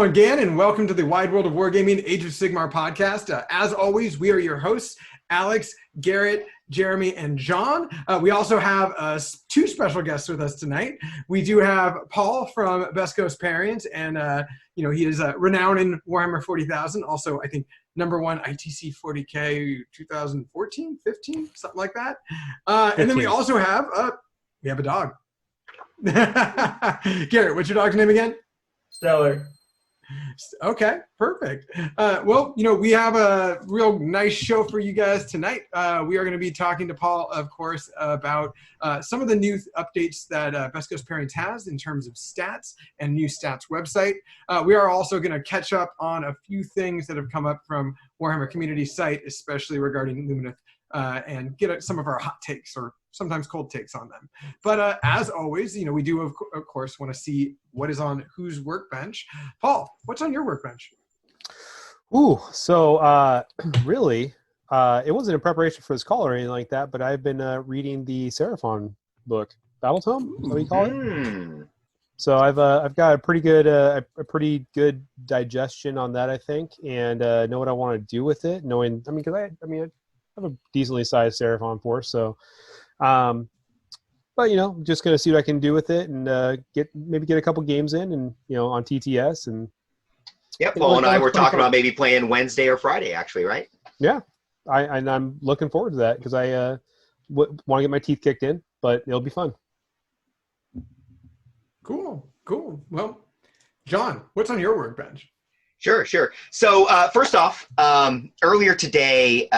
again, and welcome to the Wide World of Wargaming Age of Sigmar podcast. As always, we are your hosts, Alex, Garrett, Jeremy, and John. We also have two special guests with us tonight. We do have Paul from Best Coast Pairings, and he is renowned in Warhammer 40,000. Also, I think #1 ITC 40K 2014, 15, something like that. And then we also have we have a dog. Garrett, what's your dog's name again? Stellar. Okay, perfect. Well, we have a real nice show for you guys tonight. We are going to be talking to Paul, of course, about some of the new updates that Best Coast Pairings has in terms of stats and new stats website. We are also going to catch up on a few things that have come up from Warhammer community site, especially regarding Lumineth, and get some of our hot takes or sometimes cold takes on them. But as always, we do, of course, want to see what is on whose workbench. Paul, what's on your workbench? Really, it wasn't in preparation for this call or anything like that, but I've been reading the Seraphon book, Battle Tome, what do you call it? So I've got a pretty good digestion on that, I think, and know what I want to do with it. Because I have a decently sized Seraphon force, so. But just gonna see what I can do with it and get a couple games in and on TTS and. Yep, Paul and I were talking about maybe playing Wednesday or Friday, actually, right? Yeah, I'm looking forward to that because I want to get my teeth kicked in, but it'll be fun. Cool. Well, John, what's on your workbench? Sure. So first off, earlier today,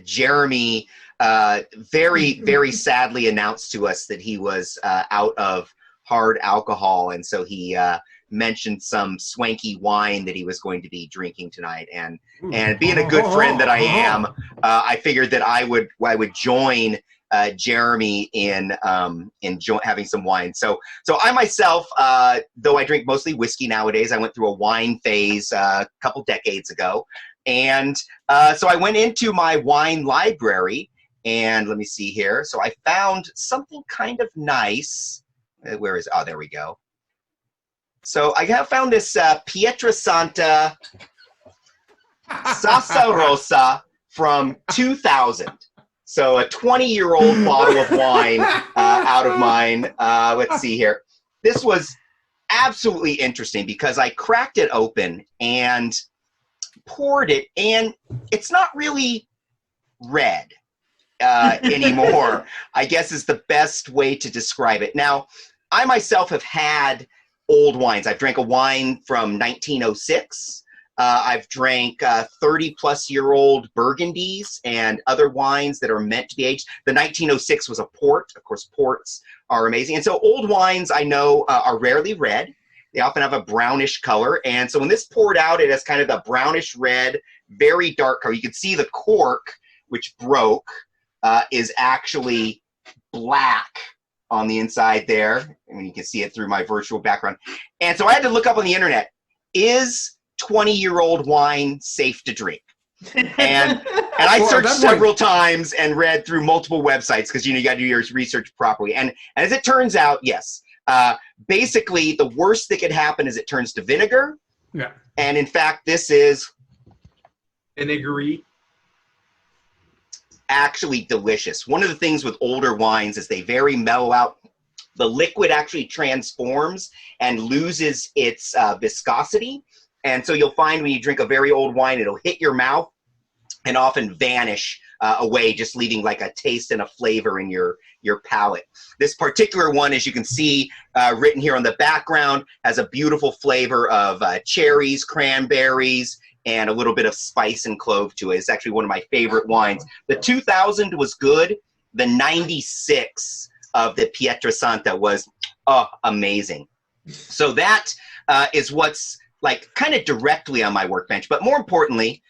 Jeremy very, very sadly announced to us that he was out of hard alcohol, and so he mentioned some swanky wine that he was going to be drinking tonight. And being a good friend that I am, I figured that I would join Jeremy in having some wine. So I myself, though I drink mostly whiskey nowadays, I went through a wine phase a couple decades ago, and so I went into my wine library. And let me see here. So I found something kind of nice. Where is? Oh, there we go. So I have found this Pietrasanta Sassa Rosa from 2000. So a 20-year-old bottle of wine out of mine. Let's see here. This was absolutely interesting because I cracked it open and poured it, and it's not really red anymore, I guess is the best way to describe it. Now, I myself have had old wines. I've drank a wine from 1906. I've drank 30-plus-year-old Burgundies and other wines that are meant to be aged. The 1906 was a port. Of course, ports are amazing. And so old wines, I know, are rarely red. They often have a brownish color. And so when this poured out, it has kind of the brownish red, very dark color. You can see the cork, which broke, is actually black on the inside there. I mean, you can see it through my virtual background. And so I had to look up on the internet, is 20-year-old wine safe to drink? And I searched several times and read through multiple websites because you got to do your research properly. And as it turns out, yes. Basically, the worst that could happen is it turns to vinegar. Yeah. And in fact, this is vinegary. Actually delicious. One of the things with older wines is they very mellow out. The liquid actually transforms and loses its viscosity. And so you'll find when you drink a very old wine, it'll hit your mouth and often vanish away, just leaving like a taste and a flavor in your palate. This particular one, as you can see written here on the background, has a beautiful flavor of cherries, cranberries, and a little bit of spice and clove to it. It's actually one of my favorite wines. The 2000 was good. The 96 of the Pietrasanta was amazing. So that is what's like kind of directly on my workbench. But more importantly,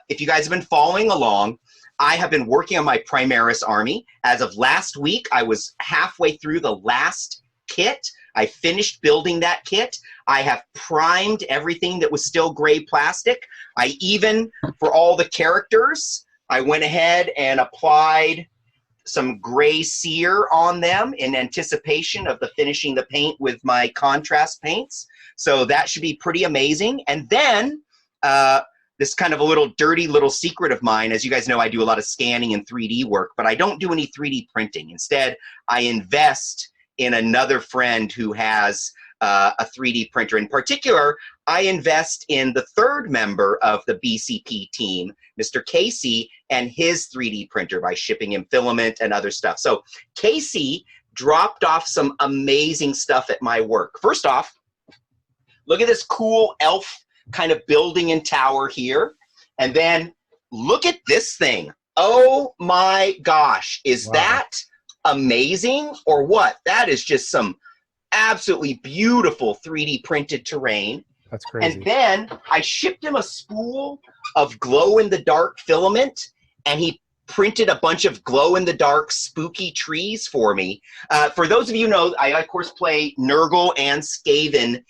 if you guys have been following along, I have been working on my Primaris army. As of last week, I was halfway through the last kit. I finished building that kit. I have primed everything that was still gray plastic. I even, for all the characters, I went ahead and applied some gray sear on them in anticipation of the finishing the paint with my contrast paints. So that should be pretty amazing. And then this kind of a little dirty little secret of mine, as you guys know, I do a lot of scanning and 3D work, but I don't do any 3D printing. Instead, I invest in another friend who has a 3D printer. In particular, I invest in the third member of the BCP team, Mr. Casey, and his 3D printer by shipping him filament and other stuff. So Casey dropped off some amazing stuff at my work. First off, look at this cool elf kind of building and tower here. And then look at this thing. Oh my gosh. Is that amazing or what? That is just some absolutely beautiful 3D printed terrain. That's crazy. And then I shipped him a spool of glow-in-the-dark filament, and he printed a bunch of glow-in-the-dark spooky trees for me. For those of you who know, I, of course, play Nurgle and Skaven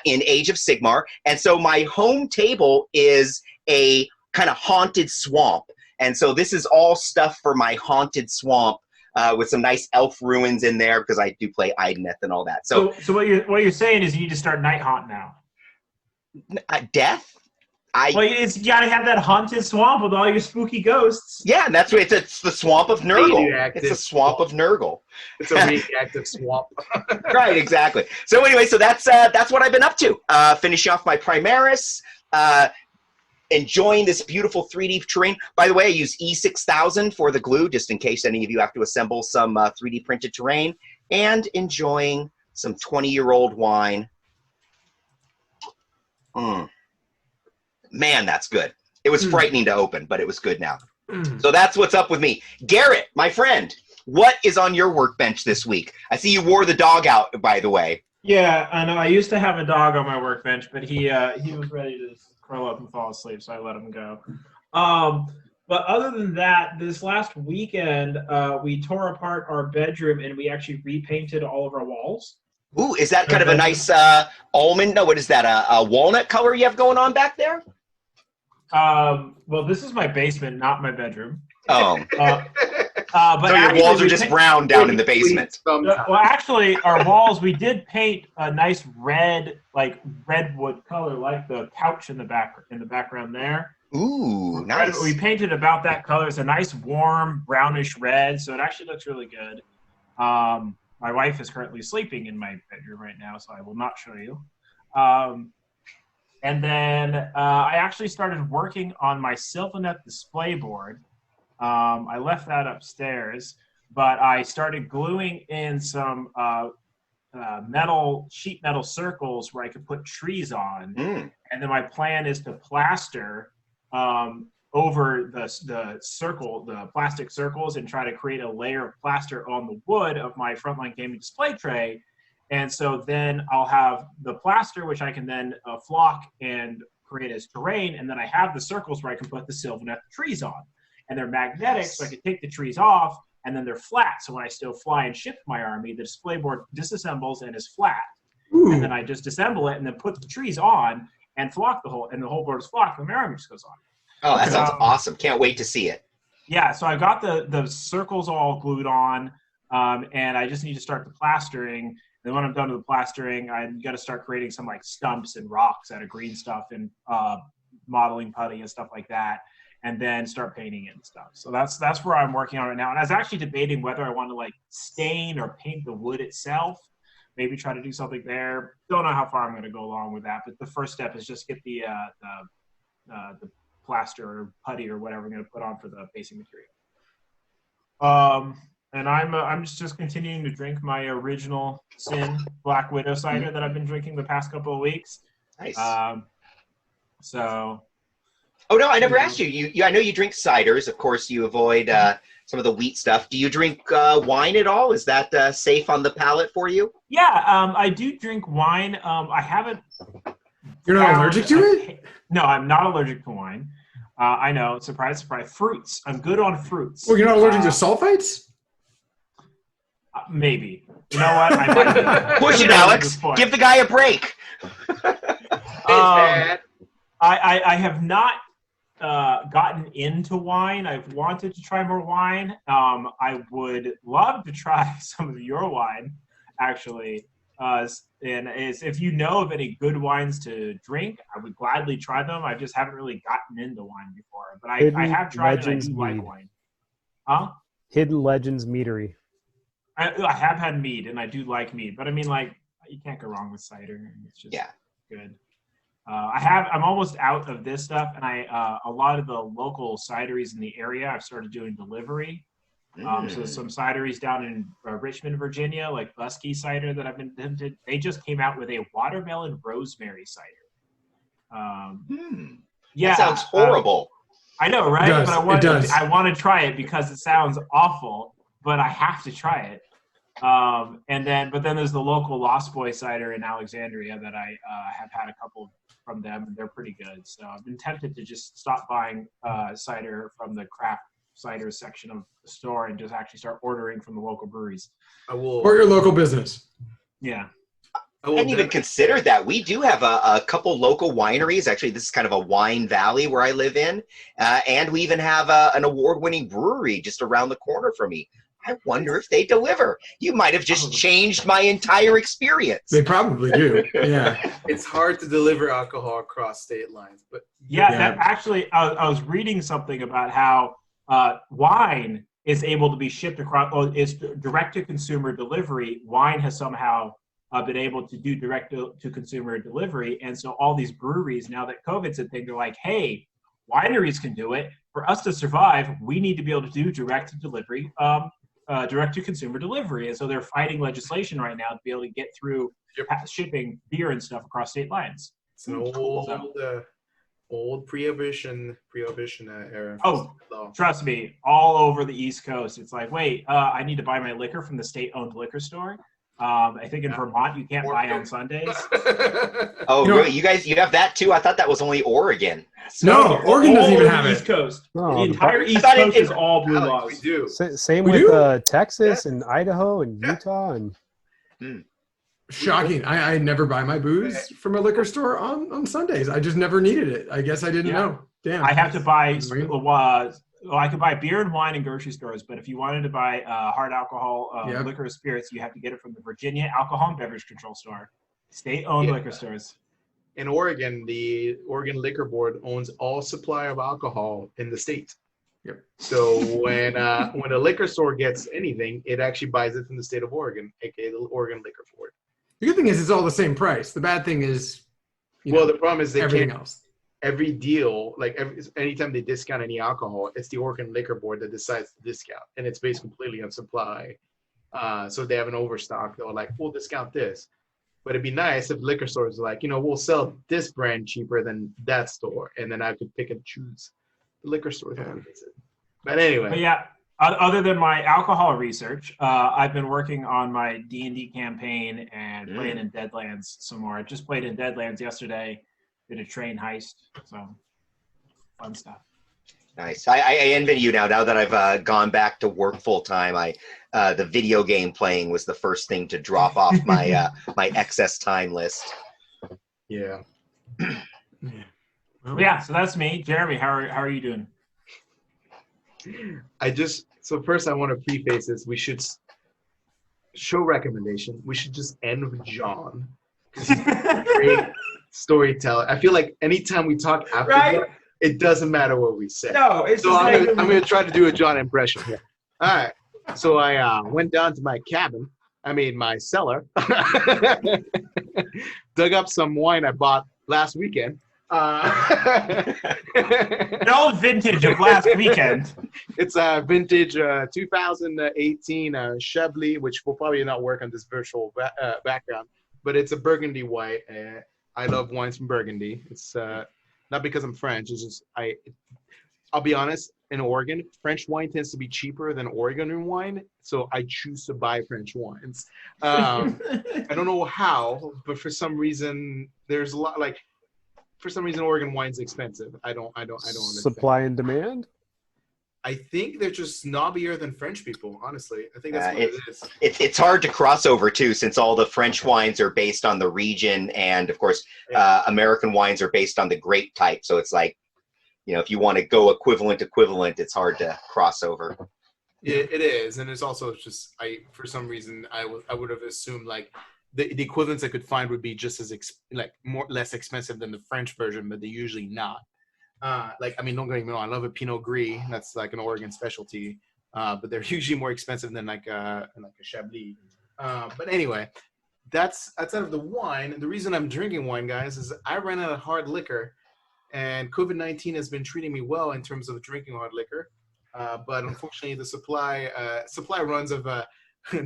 in Age of Sigmar, and so my home table is a kind of haunted swamp. And so this is all stuff for my haunted swamp with some nice elf ruins in there because I do play Ideneth and all that. So what you're saying is you need to start Night Haunt now. Death? Well, you got to have that haunted swamp with all your spooky ghosts. Yeah, and that's what it's the swamp of Nurgle. It's the swamp of Nurgle. It's a radioactive swamp. Right, exactly. So anyway, so that's what I've been up to. Finishing off my Primaris, enjoying this beautiful 3D terrain. By the way, I use E6000 for the glue, just in case any of you have to assemble some 3D printed terrain, and enjoying some 20-year-old wine. Man, that's good. It was frightening to open, but it was good now. So that's what's up with me. Garrett, my friend, what is on your workbench this week? I see you wore the dog out, by the way. Yeah, I know. I used to have a dog on my workbench, but he was ready to curl up and fall asleep, so I let him go. But other than that, this last weekend, we tore apart our bedroom and we actually repainted all of our walls. Ooh, is that kind of a nice almond? No, what is that? A walnut color you have going on back there? Well, this is my basement, not my bedroom. Oh. But so your walls are just brown down in the basement. Well, actually, our walls, we did paint a nice red, like redwood color, like the couch in the background there. Ooh, nice. We painted about that color. It's a nice, warm, brownish red, so it actually looks really good. My wife is currently sleeping in my bedroom right now, so I will not show you. And then I actually started working on my Sylvanet display board. I left that upstairs, but I started gluing in some sheet metal circles where I could put trees on. And then my plan is to plaster over the plastic circles and try to create a layer of plaster on the wood of my Frontline Gaming display tray. And so then I'll have the plaster, which I can then flock and create as terrain. And then I have the circles where I can put the Sylvanet trees on. And they're magnetic, so I can take the trees off, and then they're flat. So when I still fly and ship my army, the display board disassembles and is flat. Ooh. And then I just assemble it and then put the trees on and flock the whole board is flocked, and my army just goes on. Oh, that sounds awesome. Can't wait to see it. Yeah, so I got the circles all glued on, and I just need to start the plastering. And when I'm done with the plastering, I'm going to start creating some like stumps and rocks out of green stuff and modeling putty and stuff like that, and then start painting it and stuff. So that's where I'm working on right now. And I was actually debating whether I want to like stain or paint the wood itself, maybe try to do something there. Don't know how far I'm going to go along with that, but the first step is just get the plaster or putty or whatever I'm going to put on for the basing material. And I'm just continuing to drink my original Sin Black Widow cider that I've been drinking the past couple of weeks. Nice. So. Oh no, I never asked you. I know you drink ciders. Of course, you avoid some of the wheat stuff. Do you drink wine at all? Is that safe on the palate for you? Yeah, I do drink wine. I haven't. You're not allergic to it? No, I'm not allergic to wine. I know. Surprise, surprise. Fruits. I'm good on fruits. Well, you're not allergic to sulfites? Maybe. You know what? I might push it, Alex. Give the guy a break. I have not gotten into wine. I've wanted to try more wine. I would love to try some of your wine, actually. If you know of any good wines to drink, I would gladly try them. I just haven't really gotten into wine before, but I have tried it. And I do like wine. Huh? Hidden Legends Meadery. I have had mead, and I do like mead, but I mean, like, you can't go wrong with cider. It's just good. I'm almost out of this stuff, and a lot of the local cideries in the area, I've started doing delivery. So some cideries down in Richmond, Virginia, like Buskey Cider that I've been tempted, they just came out with a watermelon rosemary cider. Yeah, that sounds horrible. I know, right? It does. But I want to try it because it sounds awful, but I have to try it. But then there's the local Lost Boy cider in Alexandria that I have had a couple from them, and they're pretty good. So I've been tempted to just stop buying cider from the craft cider section of the store and just actually start ordering from the local breweries. Or your local business. Yeah. I hadn't even considered that. We do have a couple local wineries. Actually, this is kind of a wine valley where I live in. And we even have an award-winning brewery just around the corner from me. I wonder if they deliver. You might have just changed my entire experience. They probably do. Yeah. It's hard to deliver alcohol across state lines, but That actually, I was reading something about how wine is able to be shipped across, is direct-to-consumer delivery. Wine has somehow been able to do direct-to-consumer delivery, and so all these breweries, now that COVID's a thing, they're like, hey, wineries can do it. For us to survive, we need to be able to do direct-to-delivery, direct-to-consumer delivery, and so they're fighting legislation right now to be able to get through shipping beer and stuff across state lines. it's an old prohibition era. Oh, trust me, all over the East Coast, it's like, wait, I need to buy my liquor from the state-owned liquor store. I think in Vermont you can't buy on Sundays. Oh, really? You have that too? I thought that was only Oregon. No, Oregon doesn't even have East it. Coast. No, the entire East Coast is all blue Alex, laws. we do. Same We with do? Texas and Idaho and Utah and Shocking. I never buy my booze from a liquor store on Sundays. I just never needed it. I guess I didn't know. Damn. I have to buy I could buy beer and wine in grocery stores, but if you wanted to buy hard alcohol liquor or spirits, you have to get it from the Virginia Alcohol and Beverage Control Store. State-owned liquor stores. In Oregon, the Oregon Liquor Board owns all supply of alcohol in the state. Yep. So when a liquor store gets anything, it actually buys it from the state of Oregon, aka the Oregon Liquor Board. The good thing is it's all the same price. The bad thing is, the problem is they everything can't. else. Every deal, anytime they discount any alcohol, it's the Oregon Liquor Board that decides to discount, and it's based completely on supply. So they have an overstock. They're like, we'll discount this, but it'd be nice if liquor stores are like, we'll sell this brand cheaper than that store, and then I could pick and choose the liquor store. But anyway, But yeah, other than my alcohol research, I've been working on my D&D campaign and playing in Deadlands some more. I just played in Deadlands yesterday. Did a train heist, so fun stuff. Nice. I envy you now that I've gone back to work full time. The video game playing was the first thing to drop off my my excess time list. yeah. Yeah, so that's me. Jeremy, how are you doing? So first I want to preface this. We should show recommendation. We should just end with John. Great storyteller. I feel like anytime we talk after that, it doesn't matter what we say. No, it's so I'm going to try to do a John impression here. All right. So I went down to my cabin. My cellar. Dug up some wine I bought last weekend. An old vintage of last weekend. It's a vintage 2018 Chablis, which will probably not work on this virtual background, but it's a Burgundy white. I love wines from Burgundy. It's not because I'm French. It's just I'll be honest. In Oregon, French wine tends to be cheaper than Oregon wine, so I choose to buy French wines. I don't know how, but for some reason, there's a lot For some reason, Oregon wine's expensive. I don't understand. Supply and demand. I think they're just snobbier than French people. Honestly, I think that's what it is. It's hard to cross over too, since all the French wines are based on the region, and of course, American wines are based on the grape type. So it's like, if you want to go equivalent, it's hard to cross over. It is, and it's also just for some reason I would have assumed like the equivalents I could find would be just as less expensive than the French version, but they're usually not. Don't get me wrong, I love a Pinot Gris. That's like an Oregon specialty, but they're usually more expensive than like a Chablis. But anyway, that's outside of the wine. And the reason I'm drinking wine, guys, is I ran out of hard liquor, and COVID-19 has been treating me well in terms of drinking hard liquor. But unfortunately, the supply runs have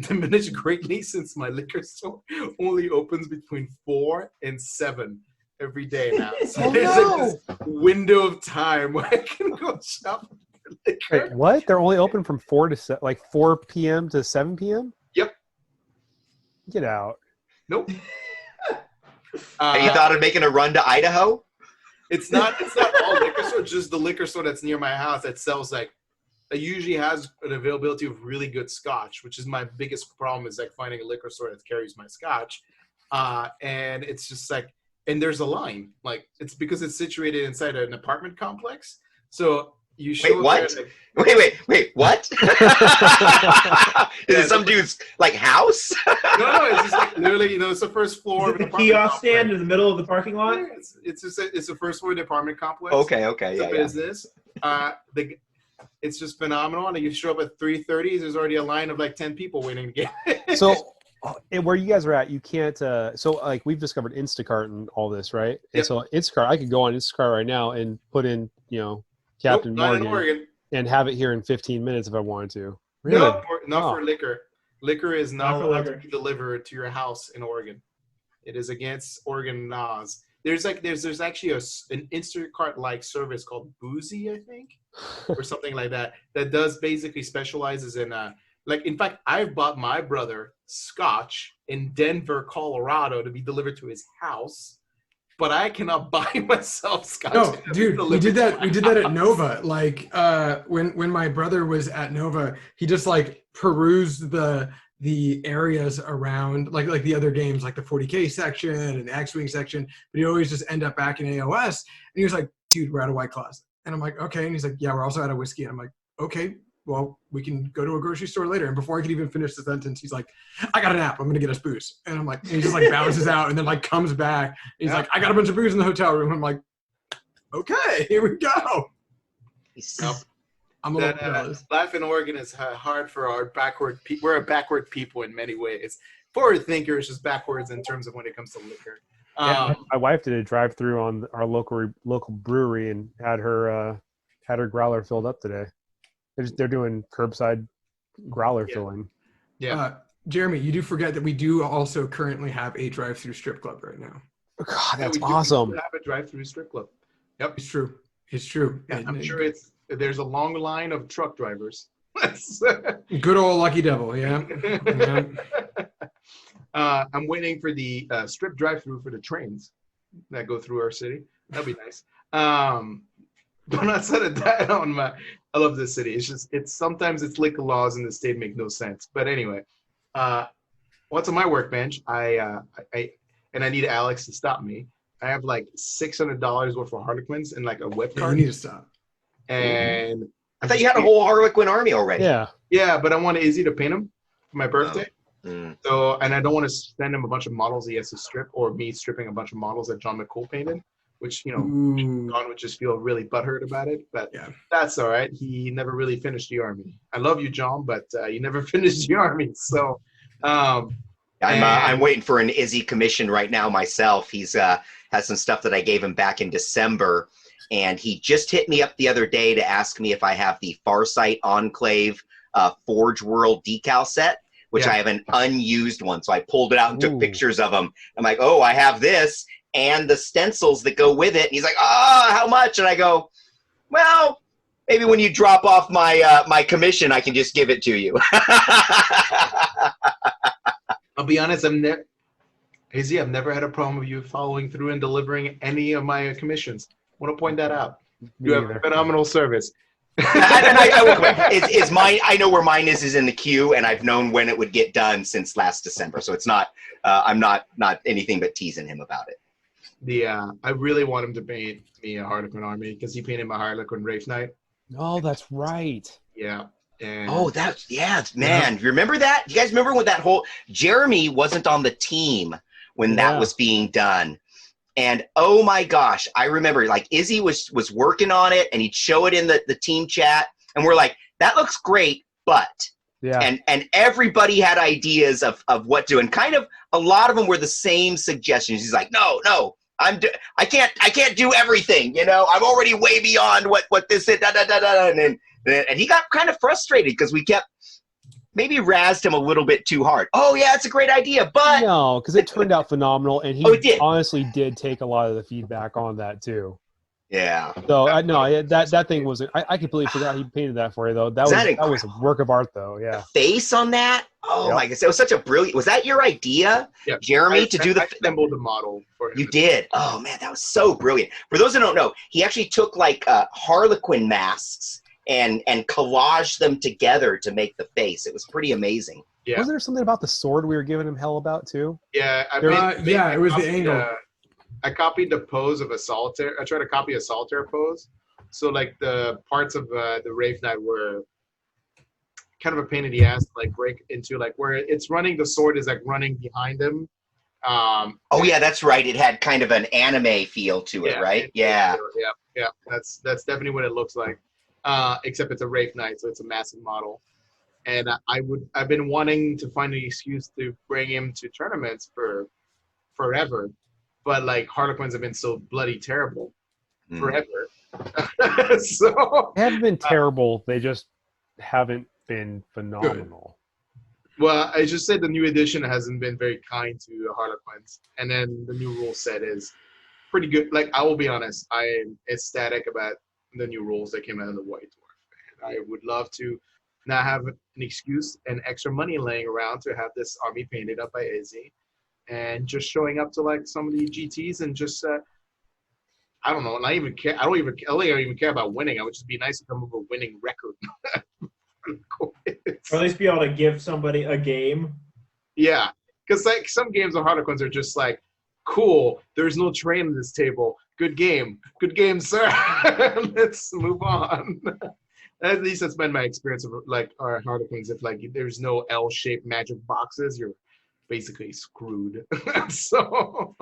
diminished greatly since my liquor store only opens between 4 and 7 every day now. So there's this window of time where I can go shop for liquor. Wait, what? They're only open from 4 p.m. to 7 p.m.? Yep. Get out. Nope. Have you thought of making a run to Idaho? It's not all liquor store, just the liquor store that's near my house that sells it usually has an availability of really good scotch, which is my biggest problem, is like finding a liquor store that carries my scotch. And it's just like, and there's a line, like it's because it's situated inside an apartment complex. So you show what? Wait, what? Is it some dude's like house? No, it's just like literally, it's the first floor of an apartment kiosk complex. stand in the middle of the parking lot. It's the first floor of the apartment complex. Okay, It's a business. It's just phenomenal. And you show up at 3:30, there's already a line of like 10 people waiting to get it. So where you guys are at, you can't so like we've discovered Instacart and all this, right? Yep. And so Instacart, I could go on Instacart right now and put in, Captain Morgan and have it here in 15 minutes if I wanted to. Really? No, not for liquor. Liquor is not allowed to be delivered to your house in Oregon. It is against Oregon laws. There's actually an Instacart-like service called Boozy, I think, or something like that does basically specializes in in fact, I've bought my brother scotch in Denver, Colorado to be delivered to his house, but I cannot buy myself scotch. No, dude, we did that at Nova. Like when my brother was at Nova, he just like perused the areas around like the other games, like the 40K section and the X-Wing section, but he always just end up back in AoS. And he was like, dude, we're out of White Claws. And I'm like, okay. And he's like, yeah, we're also out of whiskey. And I'm like, okay, well, we can go to a grocery store later. And before I could even finish the sentence, he's like, I got an app. I'm going to get us booze. And I'm like, and he just like bounces out and then like comes back. And he's like, I got a bunch of booze in the hotel room. I'm like, okay, here we go. Nope. I'm a little jealous. Life in Oregon is hard for our backward people. We're a backward people in many ways. Forward thinkers, just backwards in terms of when it comes to liquor. My wife did a drive-through on our local brewery and had her growler filled up today. They're doing curbside growler filling. Yeah. Jeremy, you do forget that we do also currently have a drive-through strip club right now. God, that's we awesome. do have a drive-through strip club. Yep, It's true. It's true. yeah, I'm sure there's a long line of truck drivers. Good old Lucky Devil, yeah. Yeah. I'm waiting for the strip drive-through for the trains that go through our city. That'd be nice. But outside of that, I love this city. It's sometimes liquor laws in the state make no sense. But anyway, what's on my workbench? I need Alex to stop me. I have like $600 worth of Harlequins and like a web card. You need to stop. And I thought you had a whole Harlequin army already. Yeah, but I want Izzy to paint him for my birthday. Mm. So, and I don't want to send him a bunch of models he has to strip, or me stripping a bunch of models that John McCool painted, which, John would just feel really butthurt about it. But Yeah. that's all right. He never really finished the army. I love you, John, but you never finished the army. So, I'm waiting for an Izzy commission right now myself. He's has some stuff that I gave him back in December, and he just hit me up the other day to ask me if I have the Farsight Enclave Forge World decal set, which I have an unused one. So I pulled it out and took pictures of them. I'm like, oh, I have this and the stencils that go with it. And he's like, oh, how much? And I go, well, maybe when you drop off my my commission, I can just give it to you. I'll be honest, Izzy, I've never had a problem with you following through and delivering any of my commissions. I want to point that out. You have a phenomenal service. And I know where mine is in the queue, and I've known when it would get done since last December. So it's not, I'm not anything but teasing him about it. I really want him to paint me a Harlequin army because he painted my Harlequin Wraith Knight. Oh, that's right. Yeah. And Oh, man. You remember that? You guys remember when that whole Jeremy wasn't on the team when that was being done? And oh my gosh, I remember like Izzy was working on it and he'd show it in the team chat and we're like, that looks great, but and everybody had ideas of what to do, and kind of a lot of them were the same suggestions. He's like, no, I can't do everything, I'm already way beyond what this is, and he got kind of frustrated because we kept maybe razzed him a little bit too hard. Oh yeah, it's a great idea, but no, because it turned out phenomenal, and he honestly did take a lot of the feedback on that too. Yeah. So that thing wasn't. I completely forgot he painted that for you though. That was a work of art though. Yeah. The face on that. Oh my gosh, it was such a brilliant. Was that your idea, Jeremy, to do the? I assembled the model for him. You did. Oh man, that was so brilliant. For those who don't know, he actually took like Harlequin masks and collaged them together to make the face. It was pretty amazing. Yeah. Wasn't there something about the sword we were giving him hell about too? Yeah. It was the angle. I copied the pose of a solitaire. I tried to copy a solitaire pose. So like the parts of the Wraith Knight were kind of a pain in the ass to like break into, like where it's running, the sword is like running behind him. Oh yeah, that's right. It had kind of an anime feel to it, right? Yeah. That's definitely what it looks like. Except it's a Wraith Knight, so it's a massive model. And I've been wanting to find an excuse to bring him to tournaments for forever, but like Harlequins have been so bloody terrible forever. So they haven't been terrible. They just haven't been phenomenal. Well, I just said the new edition hasn't been very kind to Harlequins, and then the new rule set is pretty good. Like I will be honest, I am ecstatic about the new rules that came out of the White Dwarf. I would love to not have an excuse and extra money laying around to have this army painted up by Izzy, and just showing up to like some of the GTs and just I don't know, not even care. I don't even care about winning. I would just be nice to come up with a winning record. Or at least be able to give somebody a game. Yeah, because like some games of Harlequins are just like, cool, there's no train on this table. Good game, sir. Let's move on. At least that's been my experience of like our Harlequins. If like there's no L-shaped magic boxes, you're basically screwed. So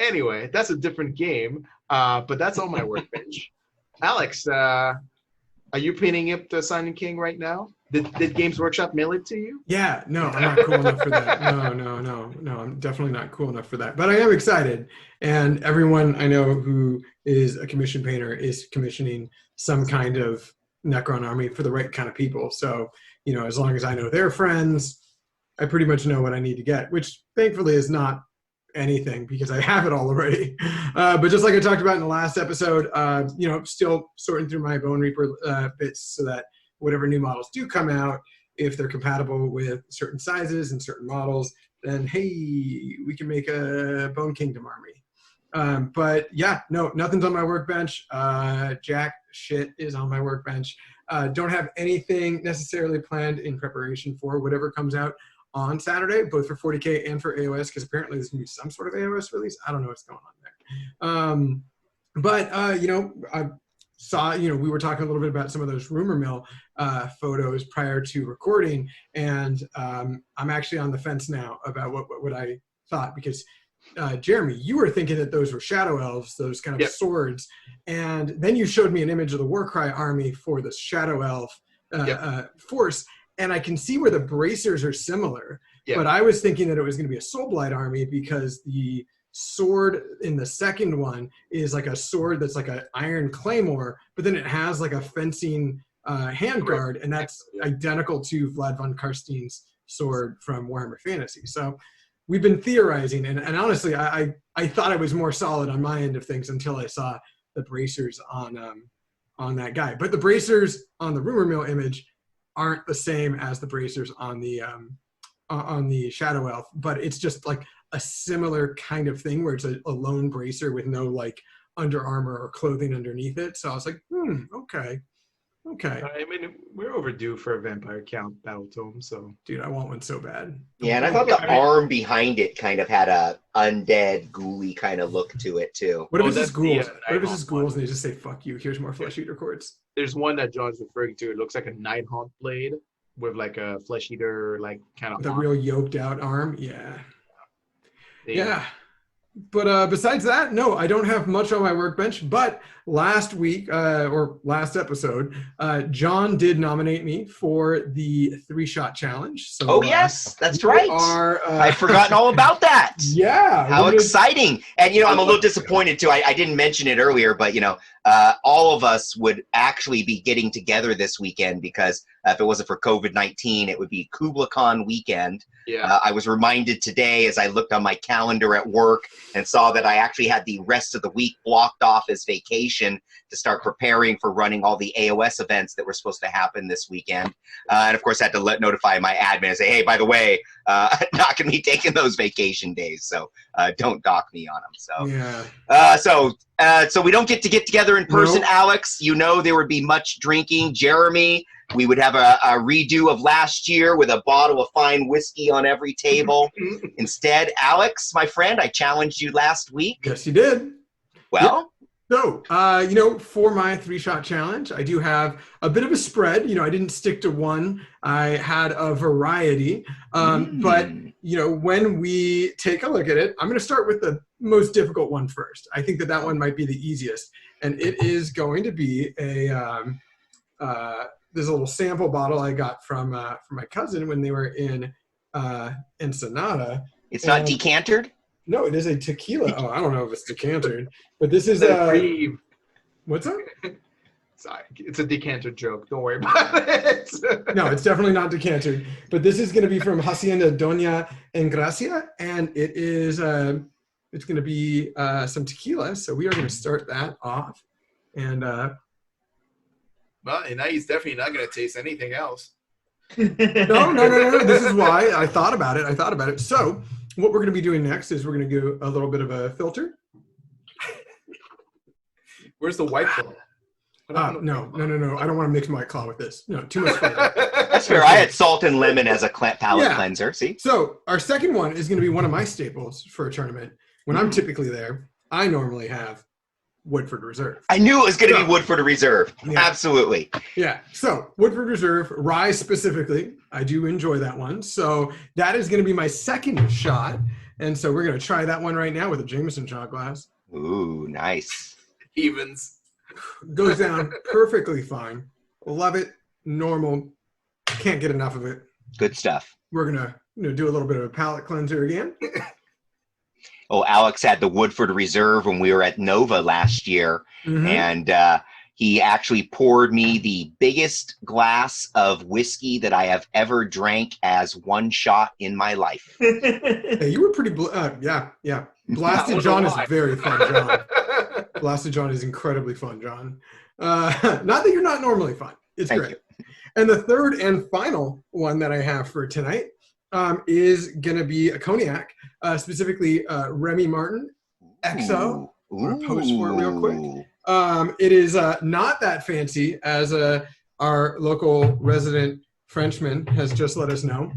anyway, that's a different game. But that's on my workbench. Alex, are you painting up the Silent King right now? Did Games Workshop mail it to you? Yeah, no, I'm not cool enough for that. No, I'm definitely not cool enough for that. But I am excited, and everyone I know who is a commission painter is commissioning some kind of Necron army for the right kind of people. So, as long as I know their friends, I pretty much know what I need to get, which thankfully is not anything because I have it all already. But just like I talked about in the last episode, still sorting through my Bone Reaper bits so that whatever new models do come out, if they're compatible with certain sizes and certain models, then hey, we can make a Bone Kingdom army. But yeah, no, nothing's on my workbench. Jack shit is on my workbench. Don't have anything necessarily planned in preparation for whatever comes out on Saturday, both for 40K and for AoS, because apparently there's going to be some sort of AoS release. I don't know what's going on there. I saw, we were talking a little bit about some of those rumor mill photos prior to recording, and I'm actually on the fence now about what I thought, because Jeremy, you were thinking that those were shadow elves, those kind of swords, and then you showed me an image of the Warcry army for the shadow elf force, and I can see where the bracers are similar, but I was thinking that it was going to be a Soulblight army because the sword in the second one is like a sword that's like an iron claymore, but then it has like a fencing handguard, and that's identical to Vlad von Karstein's sword from Warhammer Fantasy. So we've been theorizing, and honestly, I thought I was more solid on my end of things until I saw the bracers on that guy. But the bracers on the rumor mill image aren't the same as the bracers on the shadow elf, but it's just like a similar kind of thing where it's a lone bracer with no like under armor or clothing underneath it. So I was like, okay, Okay. I mean, we're overdue for a vampire count battle tome, so. Dude, I want one so bad. Yeah, and I thought the arm behind it kind of had a undead, ghouly kind of look to it too. What if Oh, it's just that's the, ghouls? What if it's Nighthawk just ghouls one. and they just say, fuck you, here's more flesh eater cords? There's one that John's referring to. It looks like a Nighthawk blade with like a flesh eater, like kind of. With a real yoked out arm? Yeah. They- Yeah. But besides that, no, I don't have much on my workbench. But last week, or last episode, John did nominate me for the 3-shot challenge. So, Oh yes, that's we right. are, I've forgotten all about that. Yeah. How we're gonna- exciting. And, I'm a little disappointed, too. I didn't mention it earlier, but, all of us would actually be getting together this weekend because if it wasn't for COVID-19, it would be KublaCon weekend. Yeah. I was reminded today as I looked on my calendar at work and saw that I actually had the rest of the week blocked off as vacation to start preparing for running all the AoS events that were supposed to happen this weekend. And, of course, I had to notify my admin and say, hey, by the way, not going to be taking those vacation days, so don't dock me on them. So. Yeah. So we don't get together in person, Nope. Alex. There would be much drinking. Jeremy, we would have a redo of last year with a bottle of fine whiskey on every table. Instead, Alex, my friend, I challenged you last week. Yes, you did. Well, So, for my 3-shot challenge, I do have a bit of a spread. I didn't stick to one. I had a variety. But, when we take a look at it, I'm going to start with the most difficult one first. I think that one might be the easiest. And it is going to be there's a little sample bottle I got from my cousin when they were in Ensenada. it's not decantered? No, it is a tequila. Oh, I don't know if it's decantered, but this is Reprieve. what's that? Sorry, it's a decanter joke. Don't worry about it. No, it's definitely not decantered. But this is going to be from Hacienda Doña Engracia, and it is it's going to be some tequila. So we are going to start that off, and Well, and now he's definitely not going to taste anything else. no. This is why I thought about it. So what we're going to be doing next is we're going to do a little bit of a filter. Where's the white claw? No. I don't want to mix my claw with this. No, too much fun. That's fair. I had salt and lemon as a palate cleanser. See? So our second one is going to be one of my staples for a tournament. When I'm typically there, I normally have Woodford Reserve. I knew it was going to be Woodford Reserve. Yeah. Absolutely. Yeah. So Woodford Reserve, rye specifically, I do enjoy that one. So that is going to be my second shot. And so we're going to try that one right now with a Jameson shot glass. Ooh, nice. Evens. Goes down perfectly fine. Love it. Normal. Can't get enough of it. Good stuff. We're going to do a little bit of a palate cleanser again. Oh, Alex had the Woodford Reserve when we were at Nova last year, and he actually poured me the biggest glass of whiskey that I have ever drank as one shot in my life. Hey, you were pretty, yeah. Blasted John is very fun, John. Blasted John is incredibly fun, John. Not that you're not normally fun. It's Thank great. you. And the third and final one that I have for tonight is going to be a cognac, specifically Remy Martin XO. I'll post for it real quick. It is not that fancy, as our local resident Frenchman has just let us know.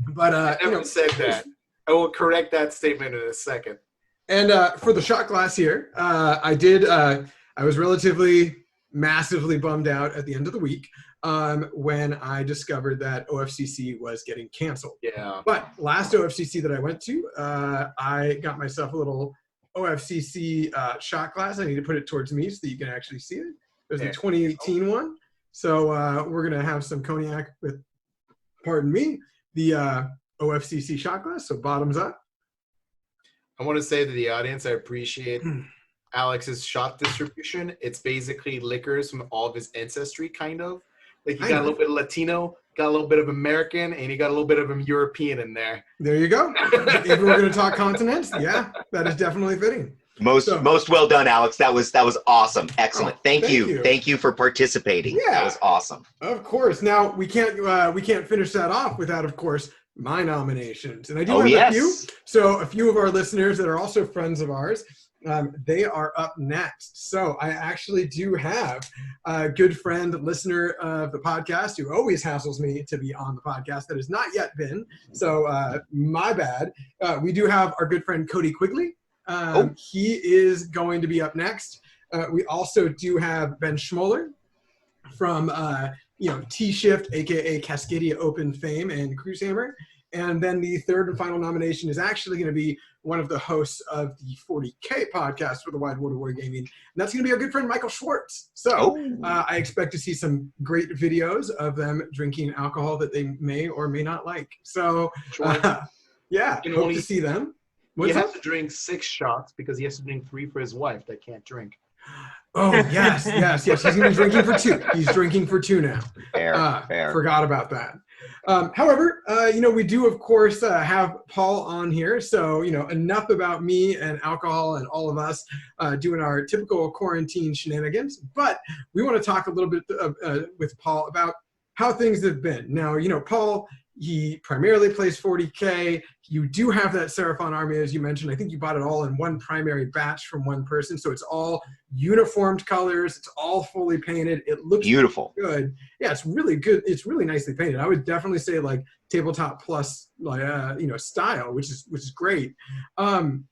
But I never said that. I will correct that statement in a second. And for the shot glass here, I was relatively massively bummed out at the end of the week when I discovered that OFCC was getting canceled. Yeah. But last OFCC that I went to, I got myself a little OFCC shot glass. I need to put it towards me so that you can actually see it. There's the 2018 one. So we're going to have some cognac with, pardon me, the OFCC shot glass. So bottoms up. I want to say to the audience, I appreciate Alex's shot distribution. It's basically liquors from all of his ancestry, kind of. Like you got a little bit of Latino, got a little bit of American, and you got a little bit of European in there. There you go. If we're going to talk continents, yeah, that is definitely fitting. Most well done, Alex. That was awesome. Excellent. Thank thank you. you. Thank you for participating. Yeah. That was awesome. Of course. Now we can't finish that off without, of course, my nominations. And I do Oh, have yes. a few. So a few of our listeners that are also friends of ours, they are up next. So I actually do have a good friend, listener of the podcast who always hassles me to be on the podcast that has not yet been. So my bad. We do have our good friend Cody Quigley. He is going to be up next. We also do have Ben Schmoller from T-Shift, aka Cascadia Open fame and Cruisehammer. And then the third and final nomination is actually going to be one of the hosts of the 40K podcast for the Wide World of Wargaming. And that's going to be our good friend Michael Schwartz. So I expect to see some great videos of them drinking alcohol that they may or may not like. So yeah, hope to see them. He has to drink 6 shots because he has to drink 3 for his wife that can't drink. Oh, yes. He's going to be drinking for 2. He's drinking for 2 now. Fair. Forgot about that. However, we do, of course, have Paul on here. So, enough about me and alcohol and all of us doing our typical quarantine shenanigans. But we want to talk a little bit with Paul about how things have been. Now, Paul, he primarily plays 40K. You do have that Seraphon army, as you mentioned. I think you bought it all in one primary batch from one person. So it's all uniformed colors. It's all fully painted. It looks beautiful. Good. Yeah, it's really good. It's really nicely painted. I would definitely say like tabletop plus, style, which is great. When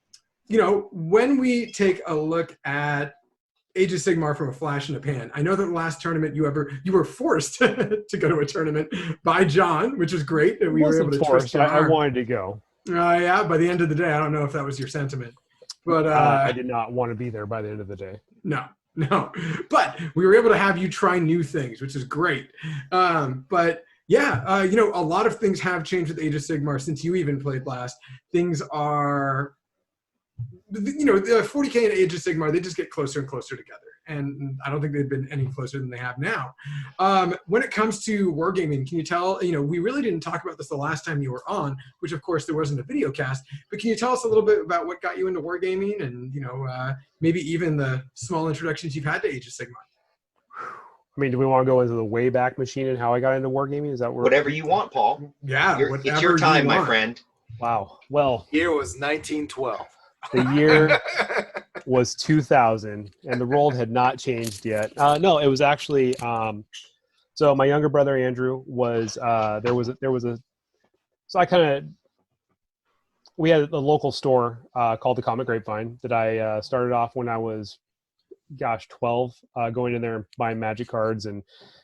we take a look at Age of Sigmar from a flash in the pan. I know that the last tournament you were forced to go to a tournament by John, which is great that we were able to twist your arm. I wanted to go. Yeah, by the end of the day, I don't know if that was your sentiment, but I did not want to be there by the end of the day. No, but we were able to have you try new things, which is great. But yeah, a lot of things have changed with Age of Sigmar since you even played last. Things are. The 40K and Age of Sigmar, they just get closer and closer together. And I don't think they've been any closer than they have now. When it comes to Wargaming, can you tell, we really didn't talk about this the last time you were on, which of course there wasn't a video cast, but can you tell us a little bit about what got you into Wargaming and, maybe even the small introductions you've had to Age of Sigmar? I mean, do we want to go into the Wayback Machine and how I got into Wargaming? Is that whatever you want, Paul? Yeah, it's your time, my friend. Wow. Well, Year was 1912. The year was 2000, and the world had not changed yet. No, it was actually. So my younger brother Andrew was. We had a local store called the Comic Grapevine that I started off when I was, 12, going in there and buying Magic cards, and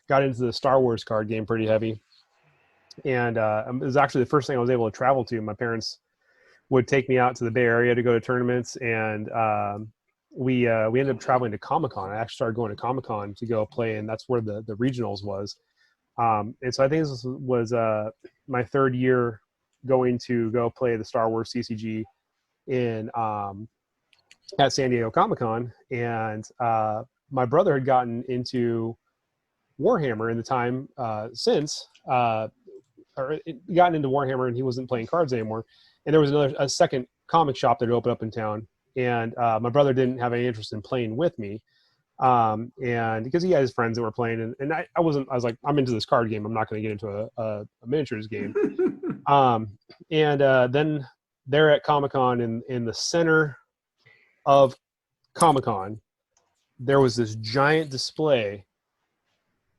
got into the Star Wars card game pretty heavy. And it was actually the first thing I was able to travel to. My parents would take me out to the Bay Area to go to tournaments, and we ended up traveling to Comic-Con. I actually started going to Comic-Con to go play, and that's where the regionals was. And so I think this was my third year going to go play the Star Wars CCG in at San Diego Comic-Con, and my brother had gotten into Warhammer in the time since, or gotten into Warhammer, and he wasn't playing cards anymore. And there was a second comic shop that opened up in town, and my brother didn't have any interest in playing with me, and because he had his friends that were playing, and I wasn't. I was like, I'm into this card game. I'm not going to get into a miniatures game. And then there at Comic-Con, in the center of Comic-Con, there was this giant display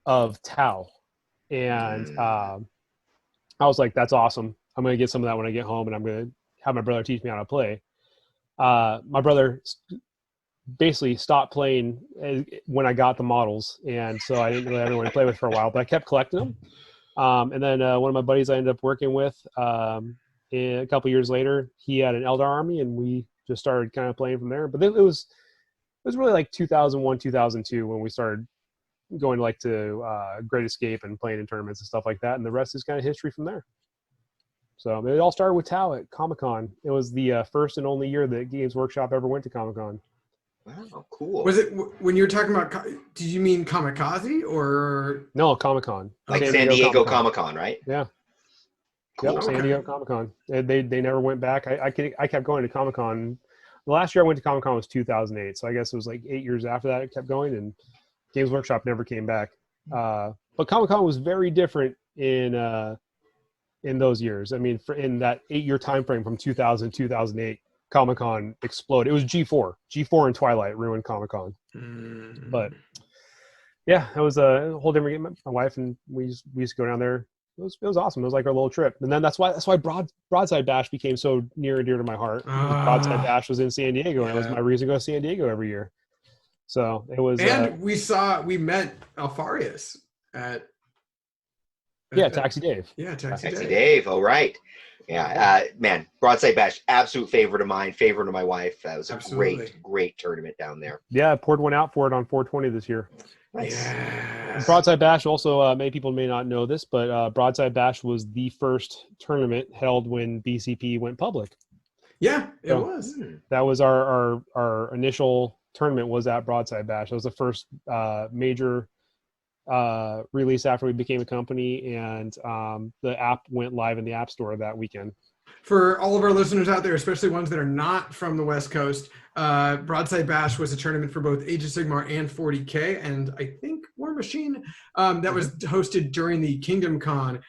of Tau, and I was like, that's awesome. I'm going to get some of that when I get home, and I'm going to have my brother teach me how to play. My brother basically stopped playing when I got the models, and so I didn't really have anyone to play with for a while, but I kept collecting them. And then one of my buddies I ended up working with a couple years later, he had an Eldar army, and we just started kind of playing from there. But it was really like 2001, 2002 when we started going to Great Escape and playing in tournaments and stuff like that, and the rest is kind of history from there. So it all started with Tau at Comic-Con. It was the first and only year that Games Workshop ever went to Comic-Con. Wow, cool. Was it when you were talking about? Did you mean Kamikaze or no Comic-Con? Like San Diego Comic-Con, right? Yeah. Cool. Yep, San Diego Comic-Con. They never went back. I kept going to Comic-Con. The last year I went to Comic-Con was 2008, so I guess it was like 8 years after that it kept going, and Games Workshop never came back. But Comic-Con was very different in in those years. I mean, in that 8-year time frame from 2000 2008, Comic-Con exploded. It was G4 and Twilight ruined Comic-Con. But yeah, it was a whole different game. My wife and we used to go down there. It was awesome. It was like our little trip. And then that's why Broadside Bash became so near and dear to my heart. Broadside Bash was in San Diego, and it was my reason to go to San Diego every year. So it was. And we met Alfarius at Taxi Dave. Yeah, Taxi Dave. All right. Yeah, man, Broadside Bash, absolute favorite of mine, favorite of my wife. That was a great tournament down there. Yeah, I poured one out for it on 420 this year. Nice. Yes. Broadside Bash also, many people may not know this, but Broadside Bash was the first tournament held when BCP went public. Yeah, it was. That was our initial tournament was at Broadside Bash. It was the first major release after we became a company, and the app went live in the App Store that weekend. For all of our listeners out there, especially ones that are not from the West Coast, Broadside Bash was a tournament for both Age of Sigmar and 40K, and I think War Machine, that was hosted during the Kingdom Con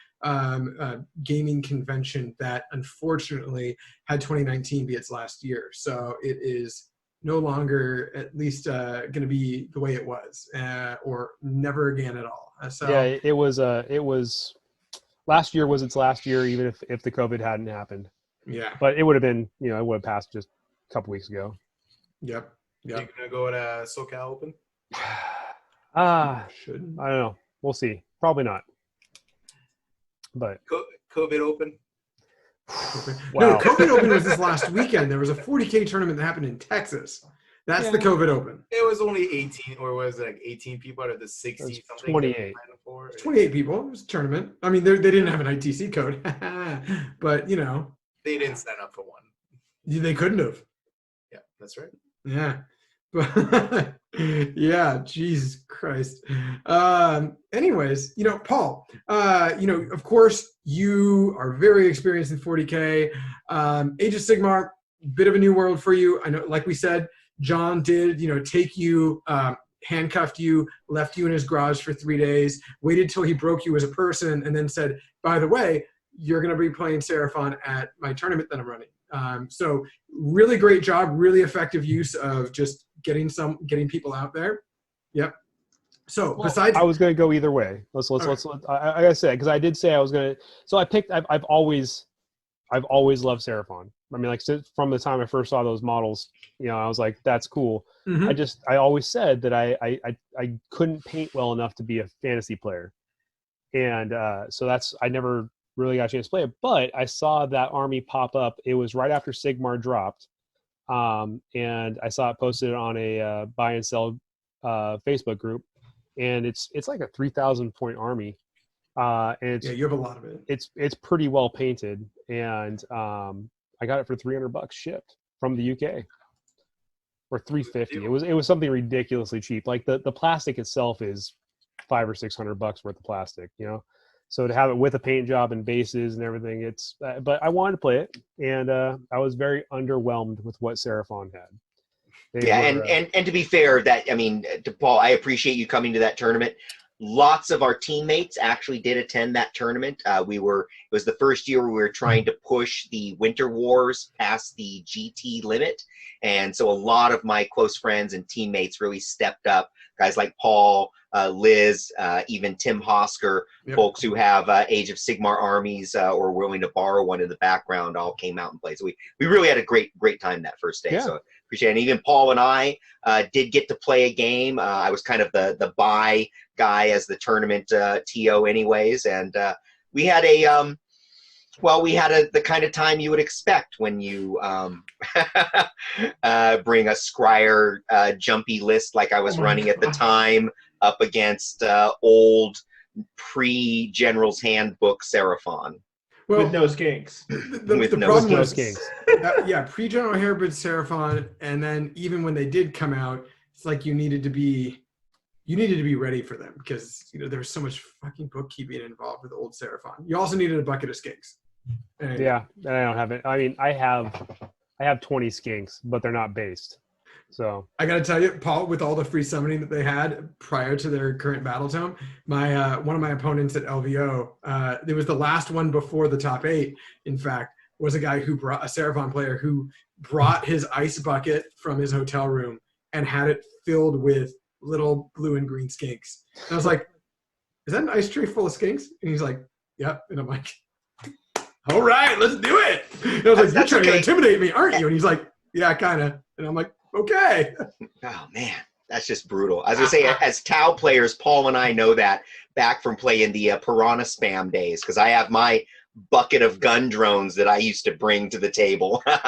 gaming convention that unfortunately had 2019 be its last year. So it is no longer, at least, going to be the way it was, or never again at all. So yeah, it was. Last year was its last year, even if the COVID hadn't happened. Yeah. But it would have been, it would have passed just a couple weeks ago. Yep. You're gonna go to SoCal Open? Shouldn't. I don't know. We'll see. Probably not. But COVID Open. Wow. No, COVID Open was this last weekend. There was a 40K tournament that happened in Texas. That's the COVID Open. It was only 18, or was it like 18 people out of the 60 something? 28. 28 people. It was a tournament. I mean, they didn't have an ITC code, but they didn't sign up for one. They couldn't have. Yeah, that's right. Yeah, but yeah, Jesus Christ. Anyways, Paul, of course, you are very experienced in 40K. Age of Sigmar, bit of a new world for you. I know, like we said, John did, take you, handcuffed you, left you in his garage for 3 days, waited till he broke you as a person, and then said, by the way, you're going to be playing Seraphon at my tournament that I'm running. So really great job, really effective use of just getting people out there. Yep. So besides, I was going to go either way. Let's I gotta say, because I did say I was going to. So I've always loved Seraphon. I mean, like from the time I first saw those models, I was like, that's cool. Mm-hmm. I always said that I couldn't paint well enough to be a fantasy player. And so I never really got a chance to play it, but I saw that army pop up. It was right after Sigmar dropped. And I saw it posted on a buy and sell Facebook group, and it's like a 3,000 point army. And you have a lot of it. It's pretty well painted, and I got it for $300 shipped from the UK, or $350. It was something ridiculously cheap. Like the plastic itself is $500 or $600 worth of plastic, So to have it with a paint job and bases and everything, it's. But I wanted to play it, and I was very underwhelmed with what Seraphon had. And to be fair, to Paul, I appreciate you coming to that tournament. Lots of our teammates actually did attend that tournament. It was the first year we were trying to push the Winter Wars past the GT limit. And so a lot of my close friends and teammates really stepped up. Guys like Paul, Liz, even Tim Hosker, folks who have Age of Sigmar armies or willing to borrow one in the background all came out and played. So we really had a great time that first day. Yeah. So appreciate it. And even Paul and I did get to play a game. I was kind of the buy guy as the tournament TO anyways. And we had the kind of time you would expect when you bring a Scryer jumpy list like I was running at the time up against old pre-General's Handbook Seraphon. Well, with no skinks. The problem was skinks. Pre-General Handbook Seraphon, and then even when they did come out, it's like you needed to be ready for them because there was so much fucking bookkeeping involved with old Seraphon. You also needed a bucket of skinks. Yeah, I don't have it. I mean, I have 20 skinks, but they're not based. So I got to tell you, Paul, with all the free summoning that they had prior to their current battle tome, my one of my opponents at LVO, it was the last one before the top 8, in fact, was a guy who brought a Seraphon player who brought his ice bucket from his hotel room and had it filled with little blue and green skinks. And I was like, is that an ice tray full of skinks? And he's like, yep. And I'm like, all right, let's do it. And I was like, you're trying to intimidate me, aren't you? And he's like, yeah, kind of. And I'm like, okay. Oh, man. That's just brutal. As I say, as Tau players, Paul and I know that back from playing the Piranha Spam days, because I have my bucket of gun drones that I used to bring to the table. Yep.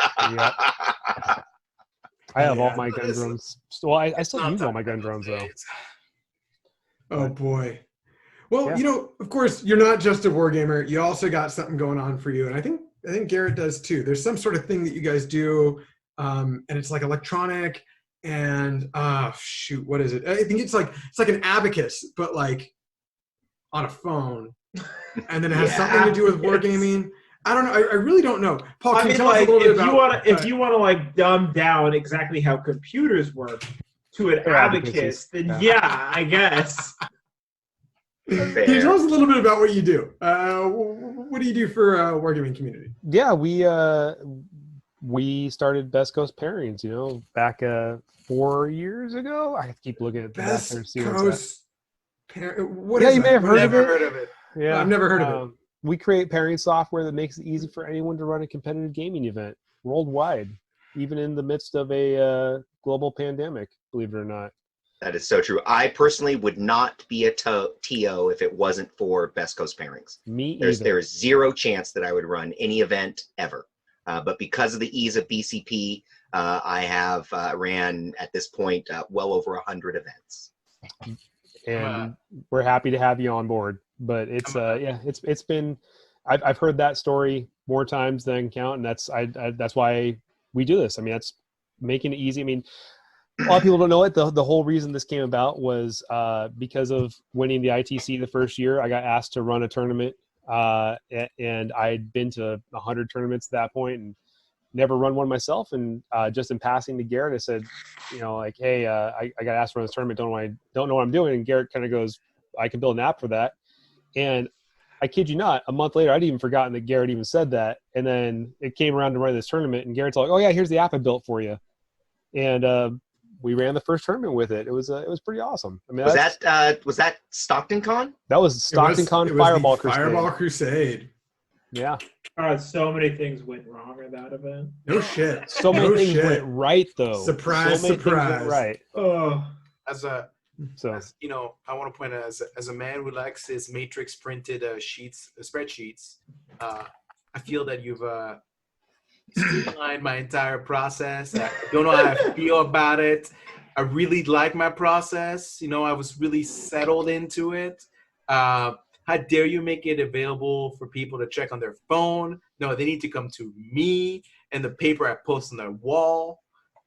I have all my gun drones. Well, I still use all my gun drones, though. Oh, boy. Well, of course, you're not just a wargamer. You also got something going on for you. And I think Garrett does, too. There's some sort of thing that you guys do, and it's like electronic. And shoot, what is it? I think it's like an abacus, but like on a phone, and then it has something to do with wargaming. I don't know. I really don't know. Paul, can you tell us a little bit about? If you want to like dumb down exactly how computers work to an abacus, then yeah, I guess. Can you tell us a little bit about what you do? What do you do for wargaming community? Yeah, we started Best Coast Pairings, back 4 years ago. I have to keep looking at the Best Coast What yeah, is you may have heard of it. Yeah, I've never heard of it. We create pairing software that makes it easy for anyone to run a competitive gaming event worldwide, even in the midst of a global pandemic, believe it or not. That is so true. I personally would not be a TO if it wasn't for Best Coast Pairings. Me either. either. There is zero chance that I would run any event ever. But because of the ease of BCP, I have ran at this point well over 100 events. And we're happy to have you on board. But it's it's been I've heard that story more times than I can count, and that's why we do this. I mean, that's making it easy. I mean, a lot of people don't know it. The whole reason this came about was because of winning the ITC the first year. I got asked to run a tournament, and I'd been to 100 tournaments at that point and never run one myself. And just in passing to Garrett, I said, hey, I got asked to run this tournament. Don't know what I'm doing. And Garrett kind of goes, I can build an app for that. And I kid you not, a month later, I'd even forgotten that Garrett even said that. And then it came around to run this tournament, and Garrett's like, oh yeah, here's the app I built for you. And we ran the first tournament with it. It was pretty awesome. I mean, was that Stockton Con? That was Stockton Con Fireball Crusade. Fireball Crusade. Yeah. So many things went wrong at that event. No shit. So many things went right though. Surprise, so many surprise. Things went right. Oh. As I want to point out, as a man who likes his matrix printed spreadsheets, I feel that you've streamlined my entire process. I don't know how I feel about it. I really like my process. I was really settled into it. How dare you make it available for people to check on their phone? No, they need to come to me and the paper I post on their wall.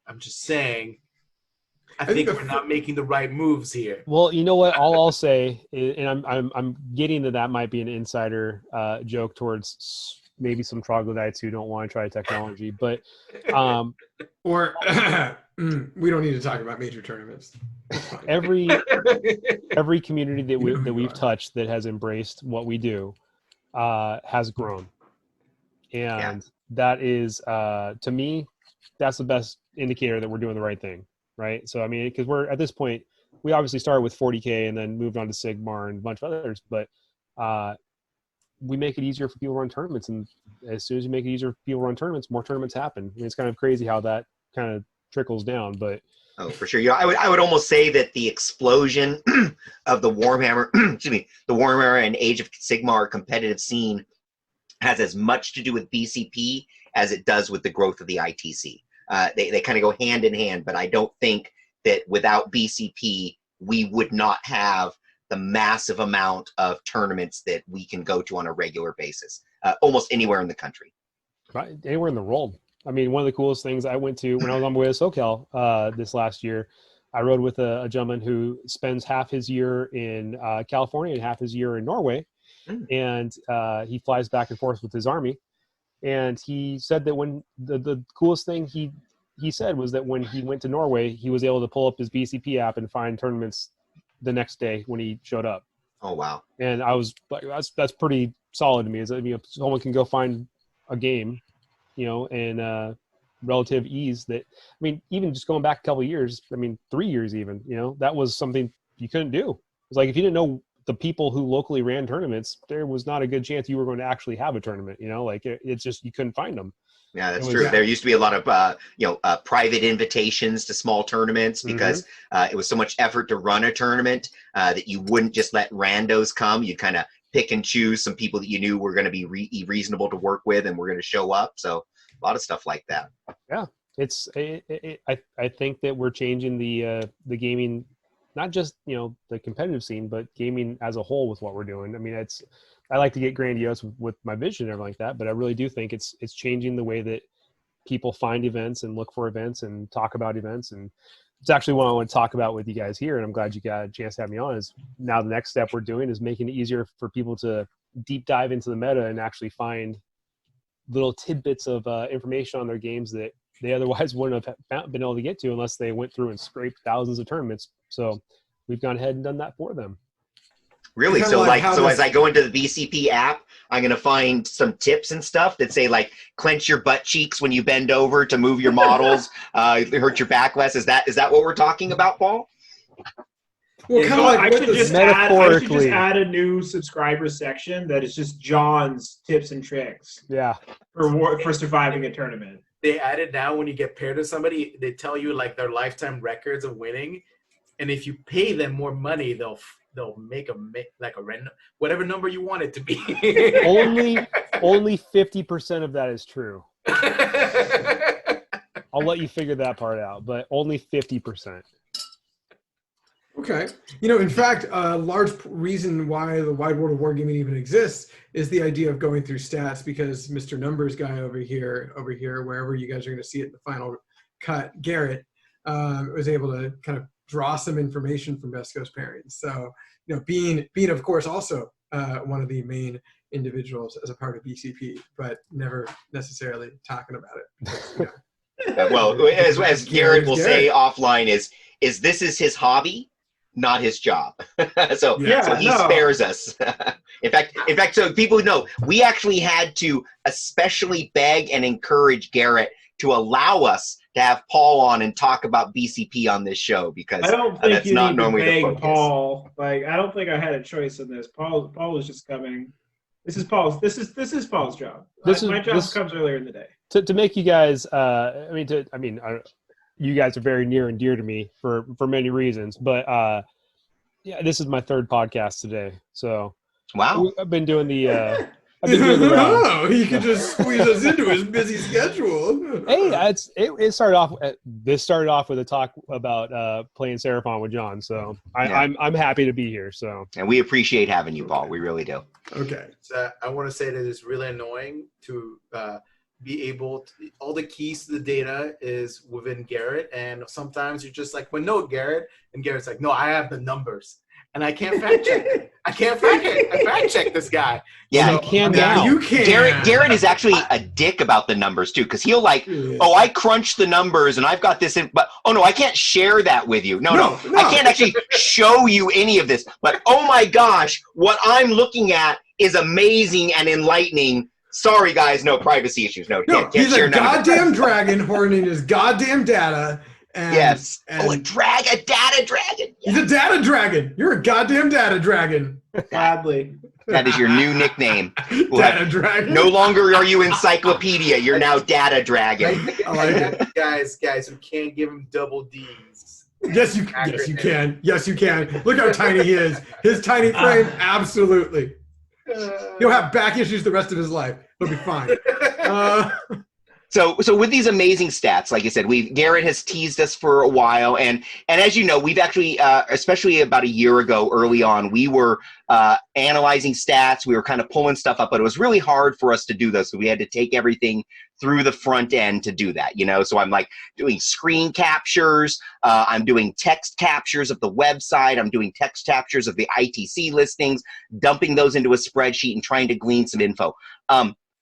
I'm just saying, I think we're not making the right moves here. Well, you know what? All I'll say, and I'm getting that might be an insider joke towards maybe some troglodytes who don't want to try technology, but or we don't need to talk about major tournaments. every community that we've touched that has embraced what we do has grown, and that is to me, that's the best indicator that we're doing the right thing. Right. So, I mean, because we're at this point, we obviously started with 40K and then moved on to Sigmar and a bunch of others, but we make it easier for people to run tournaments. And as soon as you make it easier for people to run tournaments, more tournaments happen. I mean, it's kind of crazy how that kind of trickles down, but. Oh, for sure. I would almost say that the explosion of the Warhammer, the Warhammer and Age of Sigmar competitive scene has as much to do with BCP as it does with the growth of the ITC. They kind of go hand in hand, but I don't think that without BCP, we would not have the massive amount of tournaments that we can go to on a regular basis, almost anywhere in the country. Right, anywhere in the world. I mean, one of the coolest things I went to when I was on my way to SoCal this last year, I rode with a gentleman who spends half his year in California and half his year in Norway, and he flies back and forth with his army. And he said that when the coolest thing he he said was that when he went to Norway, he was able to pull up his BCP app and find tournaments the next day when he showed up. Oh, wow. And I was like, that's pretty solid to me. Is that, you know, someone can go find a game, you know, and relative ease that, I mean, even just going back a couple of years, I mean, 3 years even, you know, that was something you couldn't do. It's like, if you didn't know the people who locally ran tournaments, there was not a good chance you were going to actually have a tournament, you know, like it's just, you couldn't find them. Yeah, that's true. There used to be a lot of, private invitations to small tournaments because it was so much effort to run a tournament that you wouldn't just let randos come. You'd kind of pick and choose some people that you knew were going to be reasonable to work with and were going to show up. So a lot of stuff like that. Yeah, I think that we're changing the gaming, not just, you know, the competitive scene, but gaming as a whole with what we're doing. I mean, I like to get grandiose with my vision and everything like that, but I really do think it's changing the way that people find events and look for events and talk about events. And it's actually what I want to talk about with you guys here. And I'm glad you got a chance to have me on. Is now the next step we're doing is making it easier for people to deep dive into the meta and actually find little tidbits of information on their games that they otherwise wouldn't have been able to get to unless they went through and scraped thousands of tournaments. So we've gone ahead and done that for them. Really? So as I go into the BCP app, I'm going to find some tips and stuff that say, like, clench your butt cheeks when you bend over to move your models, hurt your back less. Is that what we're talking about, Paul? Well, kind of like I should just add a new subscriber section that is just John's tips and tricks. Yeah. For surviving a tournament. They added now when you get paired to somebody, they tell you like their lifetime records of winning, and if you pay them more money, they'll make like a random whatever number you want it to be. only 50% of that is true. I'll let you figure that part out, but only 50%. Okay. You know, in fact, a large reason why the Wide World of Wargaming even exists is the idea of going through stats, because Mr. Numbers guy over here, wherever you guys are going to see it in the final cut, Garrett, was able to kind of draw some information from Best Coast Pairings. So, you know, being of course also one of the main individuals as a part of BCP, but never necessarily talking about it. Because, well, as Garrett will say offline, is this is his hobby, not his job. So he spares us. In fact, so people know, we actually had to especially beg and encourage Garrett to allow us to have Paul on and talk about BCP on this show, because I don't think that's you not need normally to beg the focus. Paul. Like, I don't think I had a choice in this. Paul was just coming. This is Paul's job. My job comes earlier in the day. To make you guys, you guys are very near and dear to me for many reasons, but this is my third podcast today. So wow, I've been doing the. He could just squeeze us into his busy schedule. Hey, it started off. This started off with a talk about playing Seraphon with John. So I'm happy to be here. So, and we appreciate having you, Paul. We really do. Okay. So I want to say that it's really annoying to be able to, all the keys to the data is within Garrett, and sometimes you're just like, well, no, Garrett, and Garrett's like, no, I have the numbers. And I can't fact check it. I fact check this guy. Yeah, so, you can now. You can. Garrett is actually a dick about the numbers too, because he'll like, oh, I crunched the numbers and I've got this in, but oh no, I can't share that with you. No, I can't actually show you any of this. But oh my gosh, what I'm looking at is amazing and enlightening. Sorry guys, no privacy issues. No, can't he's share a goddamn dragon hoarding his goddamn data. And, a data dragon. He's a data dragon. You're a goddamn data dragon. Gladly. That is your new nickname. Data dragon. No longer are you encyclopedia. You're now data dragon. I like it. Guys, you can't give him double D's. Yes, you can. Yes, you can. Look how tiny he is. His tiny frame, absolutely. He'll have back issues the rest of his life. He'll be fine. So with these amazing stats, like I said, Garrett has teased us for a while, and as you know, we've actually, especially about a year ago, early on, we were analyzing stats. We were kind of pulling stuff up, but it was really hard for us to do this. So we had to take everything through the front end to do that, you know. So I'm like doing screen captures, I'm doing text captures of the website, I'm doing text captures of the ITC listings, dumping those into a spreadsheet and trying to glean some info.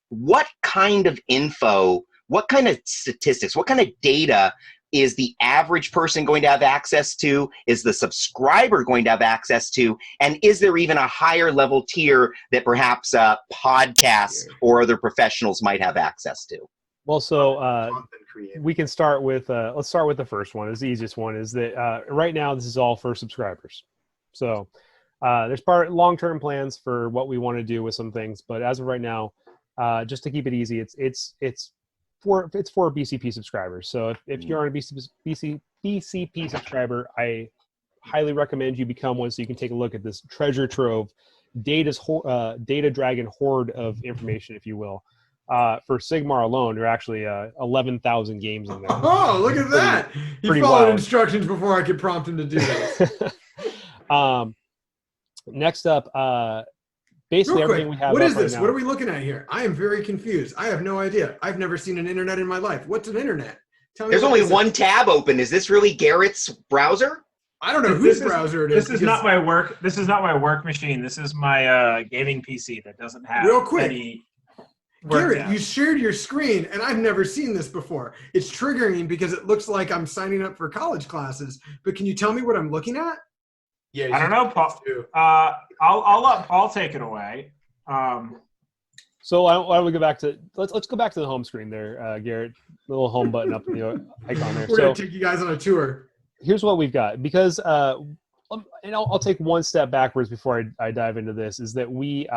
What kind of info what kind of statistics, what kind of data is the average person going to have access to? Is the subscriber going to have access to? And is there even a higher level tier that perhaps podcasts or other professionals might have access to? Well, so we can start with, let's start with the first one. It's the easiest one, is that right now this is all for subscribers. So there's long-term plans for what we want to do with some things, but as of right now, just to keep it easy, it's for BCP subscribers. So if you're on a BCP subscriber, I highly recommend you become one so you can take a look at this treasure trove, data dragon hoard of information, if you will. For Sigmar alone, there are actually 11,000 games in there. Oh, look at that! He followed wild. Instructions before I could prompt him to do this. Next up, basically everything we have. What is up this? right now. What are we looking at here? I am very confused. I have no idea. I've never seen an internet in my life. What's an internet? Tell me. There's only one tab open. Is this really Garrett's browser? I don't know whose browser it is. This is not my work. This is not my work machine. This is my gaming PC that doesn't have Real quick. any Garrett, you shared your screen, and I've never seen this before. It's triggering because it looks like I'm signing up for college classes. But can you tell me what I'm looking at? Yeah, I don't know, Paul. I'll let Paul take it away. So why don't we go back to let's go back to the home screen there, Garrett. The little home button up in the icon there. We're gonna take you guys on a tour. Here's what we've got, because and I'll take one step backwards before I dive into this. Is that we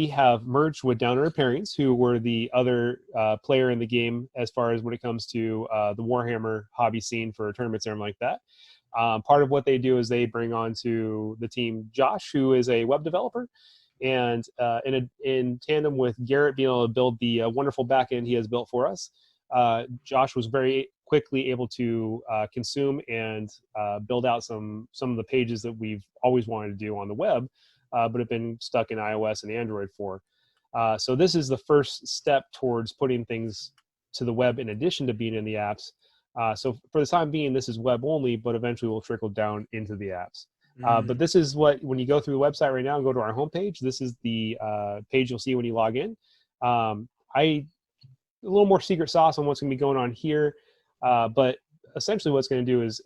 have merged with Down Under Pairings, who were the other player in the game as far as when it comes to the Warhammer hobby scene for tournaments and everything like that. Part of what they do is they bring on to the team Josh, who is a web developer, and in tandem with Garrett being able to build the wonderful backend he has built for us, Josh was very quickly able to consume and build out some of the pages that we've always wanted to do on the web, but have been stuck in iOS and Android for. So this is the first step towards putting things to the web in addition to being in the apps. So for the time being, this is web only, but eventually will trickle down into the apps. But this is what, when you go through the website right now and go to our homepage, this is the page you'll see when you log in. A little more secret sauce on what's going to be going on here. But essentially what's going to do is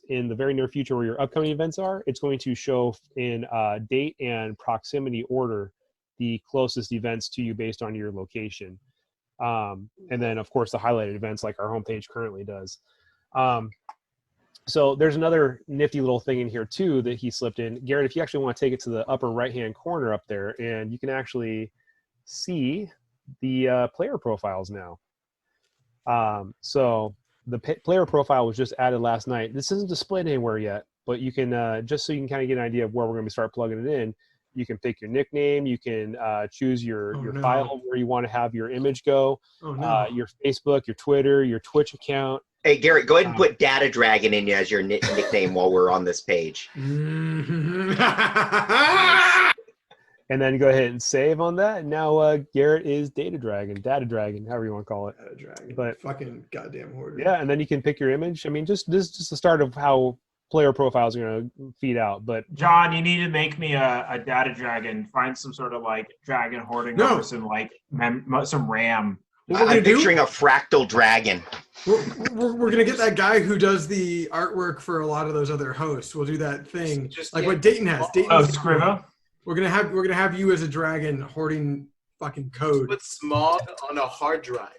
in the very near future where your upcoming events are, it's going to show in date and proximity order the closest events to you based on your location. And then, of course, the highlighted events like our homepage currently does. So there's another nifty little thing in here, too, that he slipped in. Garrett, if you actually want to take it to the upper right-hand corner up there, and you can actually see the player profiles now. So the player profile was just added last night. This isn't displayed anywhere yet, but you can, just so you can kind of get an idea of where we're going to start plugging it in, you can pick your nickname. You can choose your file where you want to have your image go, your Facebook, your Twitter, your Twitch account. Hey, Garrett, go ahead and put Data Dragon in as your nickname while we're on this page. And then go ahead and save on that. And now Garrett is Data Dragon, however you want to call it. Data Dragon. But fucking goddamn hoarder. Yeah, and then you can pick your image. I mean, this is just the start of how player profiles are going to feed out. But John, you need to make me a Data Dragon. Find some sort of like dragon hoarding over some like some RAM. I'm picturing a fractal dragon. We're gonna get that guy who does the artwork for a lot of those other hosts. We'll do that thing like what Dayton has. Scrivo. We're gonna have you as a dragon hoarding fucking code. Put smog on a hard drive.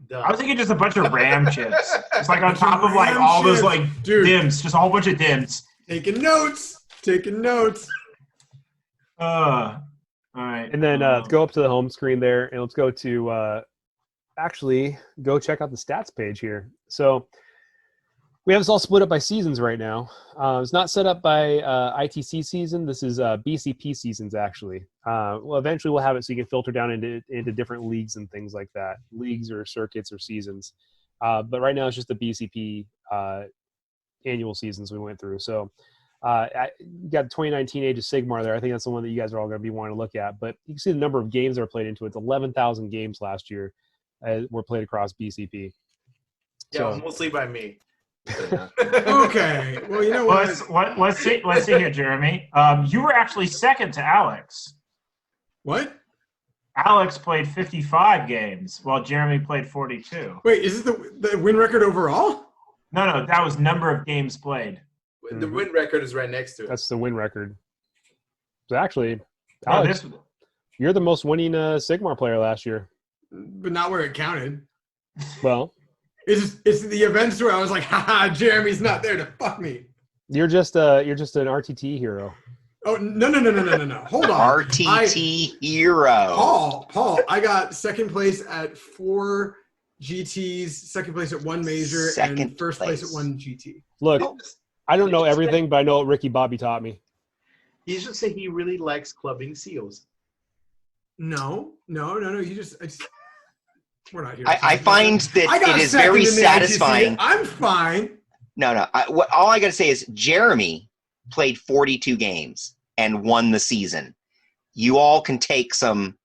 Done. I was thinking just a bunch of RAM chips. It's like on top of like all those like DIMMs, just a whole bunch of DIMMs. Taking notes. All right. And then go up to the home screen there, and let's go to actually go check out the stats page here. So we have this all split up by seasons right now. It's not set up by ITC season. This is BCP seasons, actually. Well, eventually we'll have it so you can filter down into different leagues and things like that. Leagues or circuits or seasons. But right now it's just the BCP annual seasons we went through. So you got the 2019 Age of Sigmar there. I think that's the one that you guys are all going to be wanting to look at. But you can see the number of games that are played into it. It's 11,000 games last year were played across BCP. Yeah, mostly by me. Okay. Well, you know what? Let's see here, Jeremy. You were actually second to Alex. What? Alex played 55 games, while Jeremy played 42. Wait, is it the win record overall? No, that was number of games played. The win record is right next to it. That's the win record. So actually, No, Alex, you're the most winning Sigmar player last year. But not where it counted. Well, It's the events where I was like, haha, Jeremy's not there to fuck me. you're just an RTT hero. Oh, no. Hold on. RTT hero. Paul, I got second place at 4 GTs, second place at 1 major, and first place at 1 GT. Look, I don't know everything, but I know what Ricky Bobby taught me. You should say he really likes clubbing seals. No. You just we're not here. I find that got it is second very in the satisfying. ITC. I'm fine. No. All I got to say is Jeremy played 42 games and won the season. You all can take some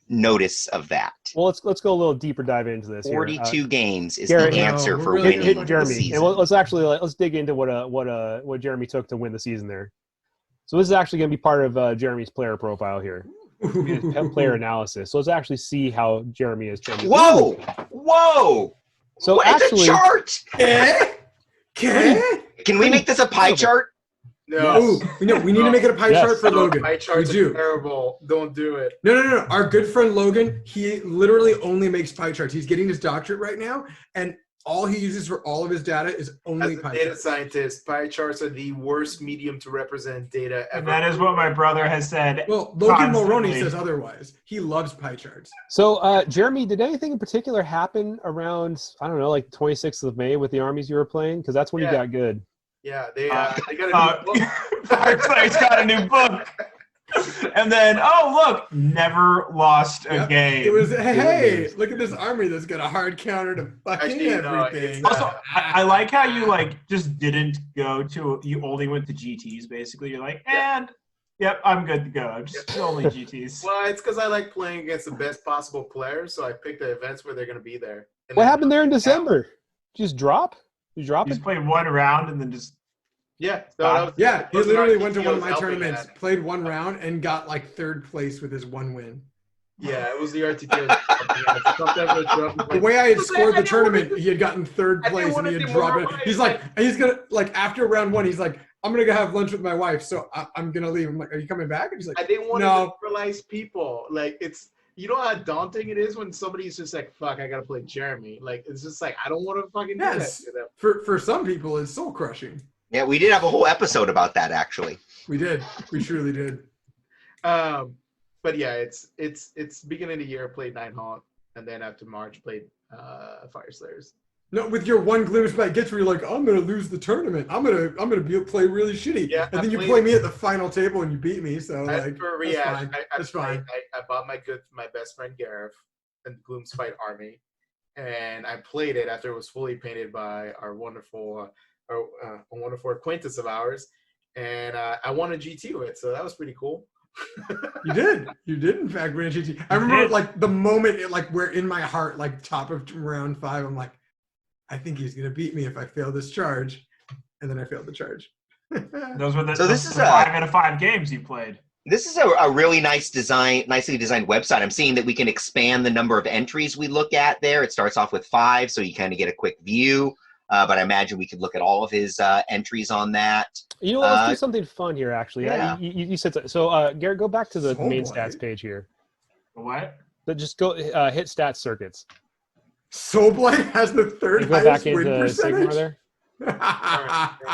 notice of that. Well, let's go a little deeper dive into this. 42 games is Garrett, the answer we're for really winning hit the Jeremy, season. and let's dig into what Jeremy took to win the season there. So this is actually going to be part of Jeremy's player profile here, player analysis. So let's actually see how Jeremy is trending. Whoa! So What is actually, a chart? Can we make this a pie chart? No. No, we need to make it a pie Yes. chart for Logan. My charts We do. are terrible. Don't do it. No. Our good friend Logan, he literally only makes pie charts. He's getting his doctorate right now, and all he uses for all of his data is only As a pie data charts. scientist, pie charts are the worst medium to represent data ever. And that is what my brother has said. Well, Logan Constantly. Mulroney says otherwise. He loves pie charts. so Jeremy, did anything in particular happen around, I don't know, like 26th of May with the armies you were playing? Because that's when you got good. Yeah, they got a new book. Fireplace got a new book. And then, look, never lost a Yep. game. It was, hey, look at this army that's got a hard counter to fucking Actually, no, everything. it's Also, I like how you just didn't go to, you only went to GTs basically. You're like, yep, I'm good to go. Just only GTs. Well, it's because I like playing against the best possible players, so I pick the events where they're going to be there. And What then- happened there in December? Just drop? You drop You it? just played one round and then just Yeah. So that was- Yeah, he those literally are went to RTT one of my helping tournaments, that. played one round, and got like 3rd place with his 1 win. Yeah, it was the RTT. The way I had scored the tournament, he had gotten 3rd I didn't place and wanna he had do dropped more it. He's like, and he's gonna after round 1, he's like, I'm gonna go have lunch with my wife, so I'm gonna leave. I'm like, are you coming back? And he's like, I didn't want No. to neutralize people. Like, it's, you know how daunting it is when somebody's just like, fuck, I gotta play Jeremy. Like, it's just like, I don't want to fucking do Yes. that to them. for some people, it's soul crushing. Yeah, we did have a whole episode about that actually. We did, we truly did. But yeah, it's beginning of the year, played Nighthawk, and then after March, played Fire Slayers. No, with your one glimpse back gets where you're like, I'm gonna lose the tournament. I'm gonna play really shitty. Yeah, and then you I play me at the final table and you beat me. So As like, for that's rehash, fine. I That's fine. bought my best friend Gareth and Gloom's Fight Army, and I played it after it was fully painted by our wonderful acquaintance of ours, and I won a GT with it, so that was pretty cool. You did in fact win a GT. I remember like the moment where in my heart, like top of round 5, I'm like, I think he's gonna beat me if I fail this charge, and then I failed the charge. those were the, So this the is 5 out of 5 games you played. This is a really nicely designed website. I'm seeing that we can expand the number of entries we look at there. It starts off with 5, so you kind of get a quick view. But I imagine we could look at all of his entries on that. You know what? Let's do something fun here, actually. Yeah. You said so. Garrett, go back to the So main boy. stats page here. What? But just go hit stats circuits. Soulblight has the You 3rd go back highest into win Sigmar percentage. there,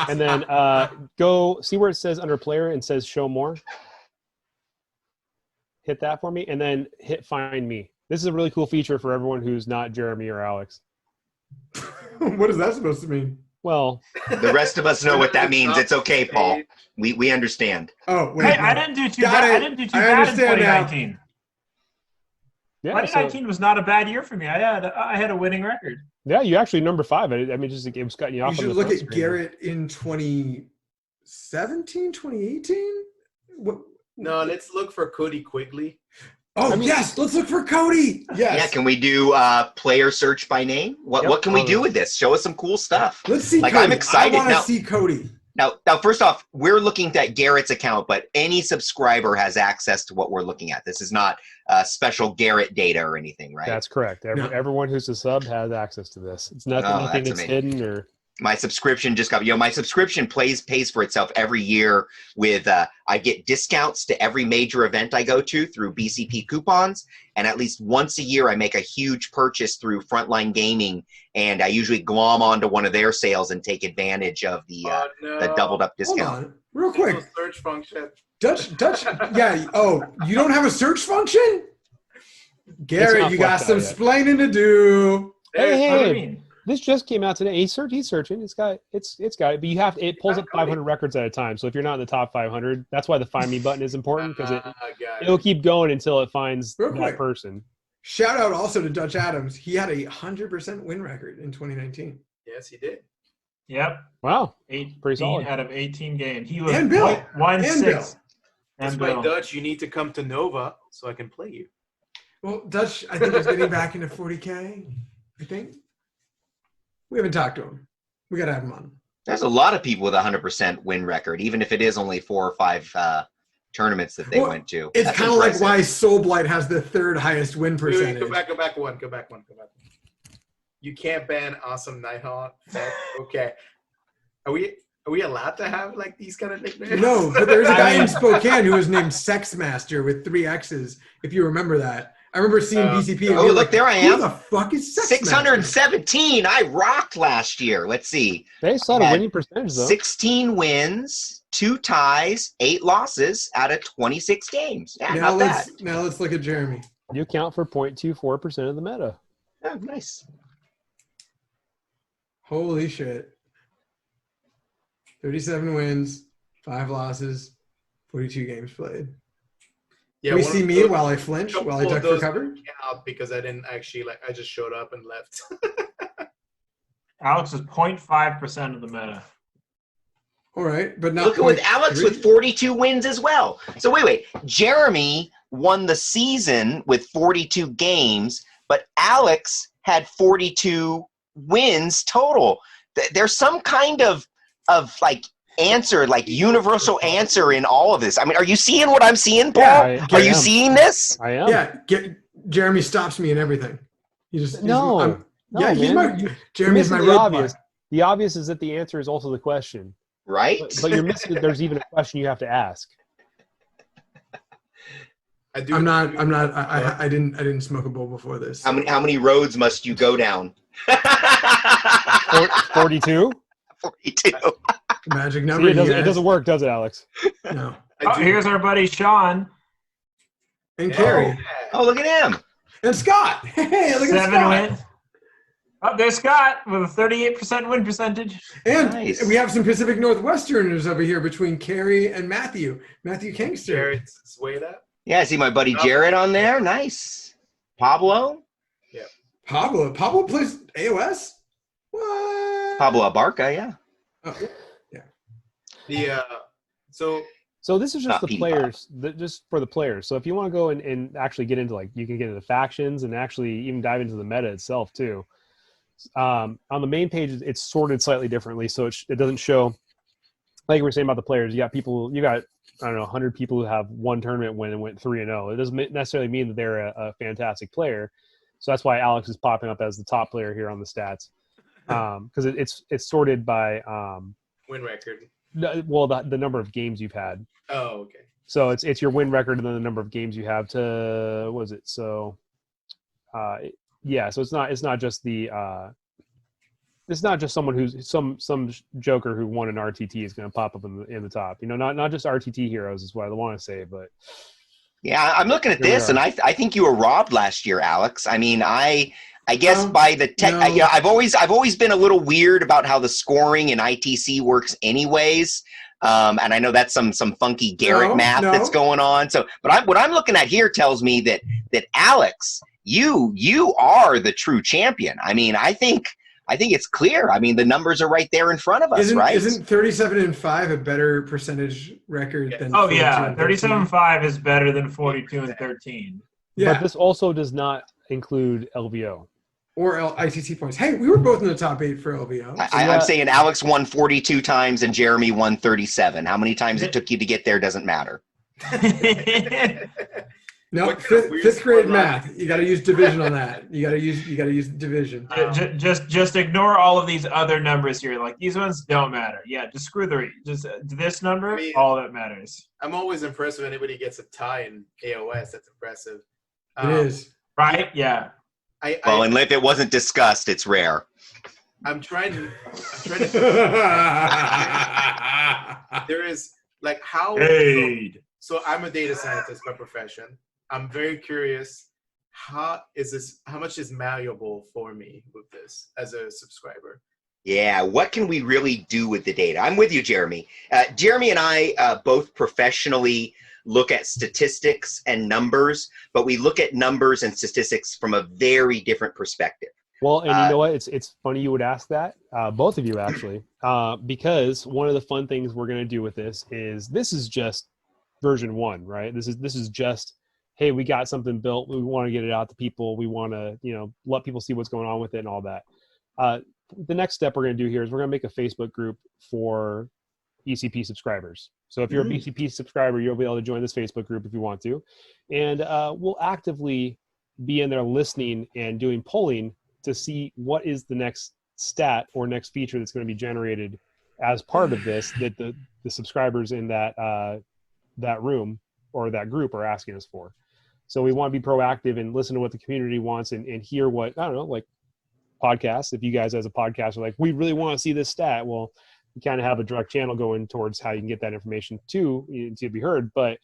and then go see where it says under player and says show more. Hit that for me, and then hit find me. This is a really cool feature for everyone who's not Jeremy or Alex. What is that supposed to mean? Well, The rest of us know what that means. It's okay, Paul. We understand. Oh wait, Hey, no. I didn't do too Got bad. it. I didn't do too I bad in understand now. 2019. yeah, 2019 was not a bad year for me. I had a winning record. yeah, you actually number 5. I mean, just it was cutting you You off. should on the look front at screen. Garrett in 2017, 2018. What? No, let's look for Cody Quigley. Oh yes, let's look for Cody. Yes. Yeah, can we do player search by name? What can we do with this? Show us some cool stuff. Let's see. Like, Cody. I'm excited I want now. to see Cody. Now, first off, we're looking at Garrett's account, but any subscriber has access to what we're looking at. This is not special Garrett data or anything, right? That's correct. Everyone who's a sub has access to this. It's nothing that's hidden or. My subscription just got, my subscription pays for itself every year with, I get discounts to every major event I go to through BCP coupons. And at least once a year, I make a huge purchase through Frontline Gaming. And I usually glom onto one of their sales and take advantage of the doubled up discount. Hold on, real quick. No search function. Dutch, yeah. Oh, you don't have a search function? Garrett, you got some splaining to do. Hey. This just came out today. He's searching. It's got it, but you have it pulls up 500 records at a time. So if you're not in the top 500, that's why the Find Me button is important because it'll keep going until it finds that person. Shout out also to Dutch Adams. He had a 100% win record in 2019. Yes, he did. Yep. Wow. 18 pretty solid out of 18 games. He was and Bill. 1-6. That's why, Dutch, you need to come to Nova so I can play you. Well, Dutch, I think he's getting back into 40K. I think. We haven't talked to him. We got to have him on. There's a lot of people with a 100% win record, even if it is only 4 or 5 tournaments that they went to. It's kind of like why Soul Blight has the 3rd highest win percentage. Go back one. You can't ban Awesome Nighthawk. Okay. Are we allowed to have like these kind of nicknames? No, but there's a guy in Spokane who was named Sex Master with 3 X's, if you remember that. I remember seeing BCP. And look, there I am. Who the fuck is Sex 617. I rocked last year. Let's see. They saw the winning percentage, though. 16 wins, 2 ties, 8 losses out of 26 games. Yeah, not bad. Now let's look at Jeremy. You account for 0.24% of the meta. Oh, nice. Holy shit. 37 wins, 5 losses, 42 games played. Yeah, we see me while I flinch, while I duck for cover? Out because I didn't actually, I just showed up and left. Alex is 0.5% of the meta. All right, but not look with Alex with 42 wins as well. So wait. Jeremy won the season with 42 games, but Alex had 42 wins total. There's some kind of like answer, like universal answer in all of this. I mean, are you seeing what I'm seeing, Paul? Yeah, are you seeing this? I am. Yeah, Jeremy stops me in everything. He's he's my roadblock. The obvious is that the answer is also the question. Right? But you're missing that there's even a question you have to ask. I didn't smoke a bowl before this. How many roads must you go down? 42? 42. Magic number. See, it doesn't work, does it, Alex? No. Here's our buddy Sean. And Carrie. Oh, look at him. And Scott. Hey, look at 7 Scott. wins. Oh, there's Scott with a 38% win percentage. And nice. We have some Pacific Northwesterners over here between Carrie and Matthew. Matthew Kingster. Jared's swayed up. Yeah, I see my buddy Jared on there. Nice. Pablo. Yeah. Pablo plays AoS? What? Pablo Abarca, yeah. Oh, yeah. So this is just the players, just for the players. So if you want to go and actually get into, like, you can get into factions and actually even dive into the meta itself too. On the main page, it's sorted slightly differently, so it doesn't show, like we were saying about the players. You got 100 people who have one tournament win and went 3-0. It doesn't necessarily mean that they're a fantastic player. So that's why Alex is popping up as the top player here on the stats, because it's sorted by win record. Well, the number of games you've had. Oh, okay. So it's your win record and then the number of games you have to, what is it? So, yeah. So it's not just someone who's some joker who won an RTT is going to pop up in the top. You know, not just RTT heroes is what I want to say, but. Yeah, I'm looking at this, and I think you were robbed last year, Alex. I mean, I guess by the tech, no. I've always been a little weird about how the scoring in ITC works, anyways. And I know that's some funky Garrett math that's going on. So, but what I'm looking at here tells me that Alex, you are the true champion. I mean, I think it's clear. I mean, the numbers are right there in front of us, right? Isn't 37-5 a better percentage record than? Oh yeah, 37-5 is better than 42-13. Yeah. But this also does not include LVO. or ICC points. Hey, we were both in the top 8 for LVO. I'm saying Alex won 42 times and Jeremy won 37. How many times it took you to get there doesn't matter. No, fifth grade math. You got to use division on that. You got to use division. Just ignore all of these other numbers here. Like these ones don't matter. Yeah, just screw just this number. All that matters. I'm always impressed when anybody gets a tie in AoS. That's impressive. It is. Right? Yeah. Well, and if it wasn't discussed, it's rare. I'm trying to there is like how so I'm a data scientist by profession. I'm very curious, how much is malleable for me with this as a subscriber? Yeah, what can we really do with the data? I'm with you, Jeremy. Jeremy and I both professionally look at statistics and numbers, but we look at numbers and statistics from a very different perspective. Well, and you know what? It's funny you would ask that, both of you actually, because one of the fun things we're going to do with this is just version 1, right? This is just, hey, we got something built. We want to get it out to people. We want to, let people see what's going on with it and all that. The next step we're going to do here is we're going to make a Facebook group for ECP subscribers. So if you're a BCP subscriber, you'll be able to join this Facebook group if you want to. And we'll actively be in there listening and doing polling to see what is the next stat or next feature that's going to be generated as part of this that the subscribers in that room or that group are asking us for. So we want to be proactive and listen to what the community wants and hear what, I don't know, like podcasts. If you guys as a podcast are like, we really want to see this stat, well, you kind of have a direct channel going towards how you can get that information to be heard. But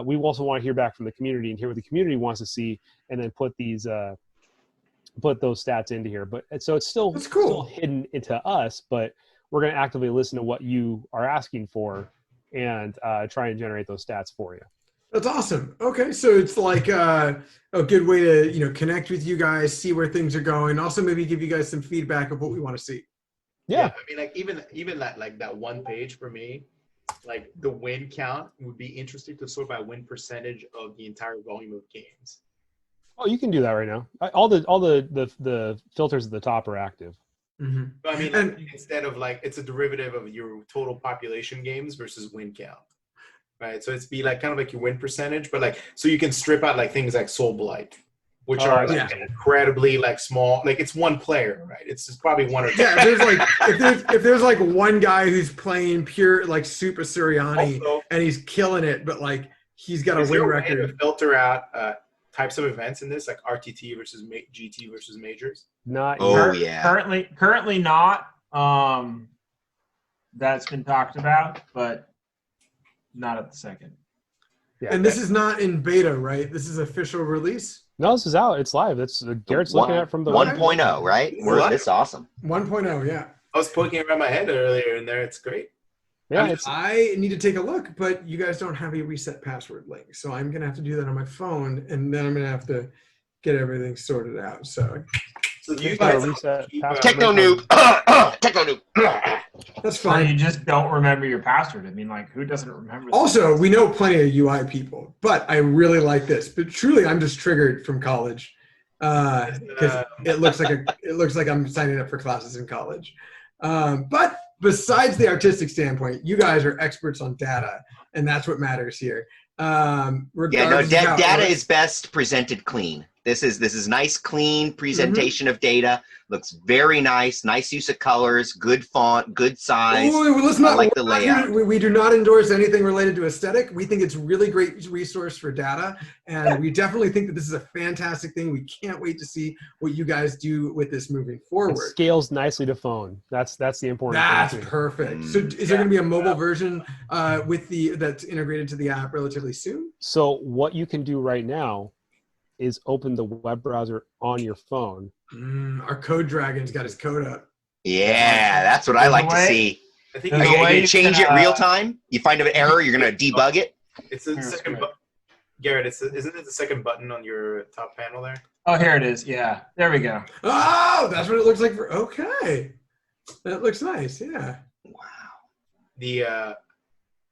we also want to hear back from the community and hear what the community wants to see, and then put those stats into here. But so it's still hidden into us, but we're going to actively listen to what you are asking for and try and generate those stats for you. That's awesome. Okay, so it's like a good way to connect with you guys, see where things are going. Also, maybe give you guys some feedback of what we want to see. Yeah, I mean, like even that one page for me, like the win count would be interesting to sort by win percentage of the entire volume of games. Oh, you can do that right now. All the filters at the top are active. Mm-hmm. But I mean, instead of like, it's a derivative of your total population games versus win count, right? So it's be like kind of like your win percentage, but like, so you can strip out like things like Soul Blight, which are like incredibly like small, like it's one player, right? It's just probably one or two. Yeah, if there's like one guy who's playing pure like Super Suriani and he's killing it, but like he's got a win record. To filter out types of events in this, like RTT versus GT versus majors? Not currently not. That's been talked about, but not at the second. Yeah, and this is not in beta, right? This is official release? No, this is out. It's live. That's Garrett's looking at it from the 1.0, right? It's awesome. 1.0, yeah. I was poking around my head earlier in there. It's great. Yeah, I need to take a look, but you guys don't have a reset password link, so I'm gonna have to do that on my phone, and then I'm gonna have to get everything sorted out. So you guys techno noob. Techno noob. That's fine. Or you just don't remember your password. I mean, like, who doesn't remember? Also, we know plenty of UI people, but I really like this. But truly, I'm just triggered from college because it looks like I'm signing up for classes in college. But besides the artistic standpoint, you guys are experts on data, and that's what matters here. Data is best presented clean. This is nice, clean presentation of data. Looks very nice. Nice use of colors, good font, good size. Let's not like the layout. We do not endorse anything related to aesthetic. We think it's a really great resource for data, and we definitely think that this is a fantastic thing. We can't wait to see what you guys do with this moving forward. It scales nicely to phone. That's the important thing. That's perfect. So is there going to be a mobile version that's integrated to the app relatively soon? So what you can do right now is open the web browser on your phone. Our code dragon's got his code up. Yeah, that's what I like to see. I think are you going to change it real time? You find an error, you're going to debug it? It's the second button. Garrett, isn't it the second button on your top panel there? Oh, here it is. Yeah, there we go. Oh, that's what it looks like. Okay, that looks nice. Yeah. Wow. Do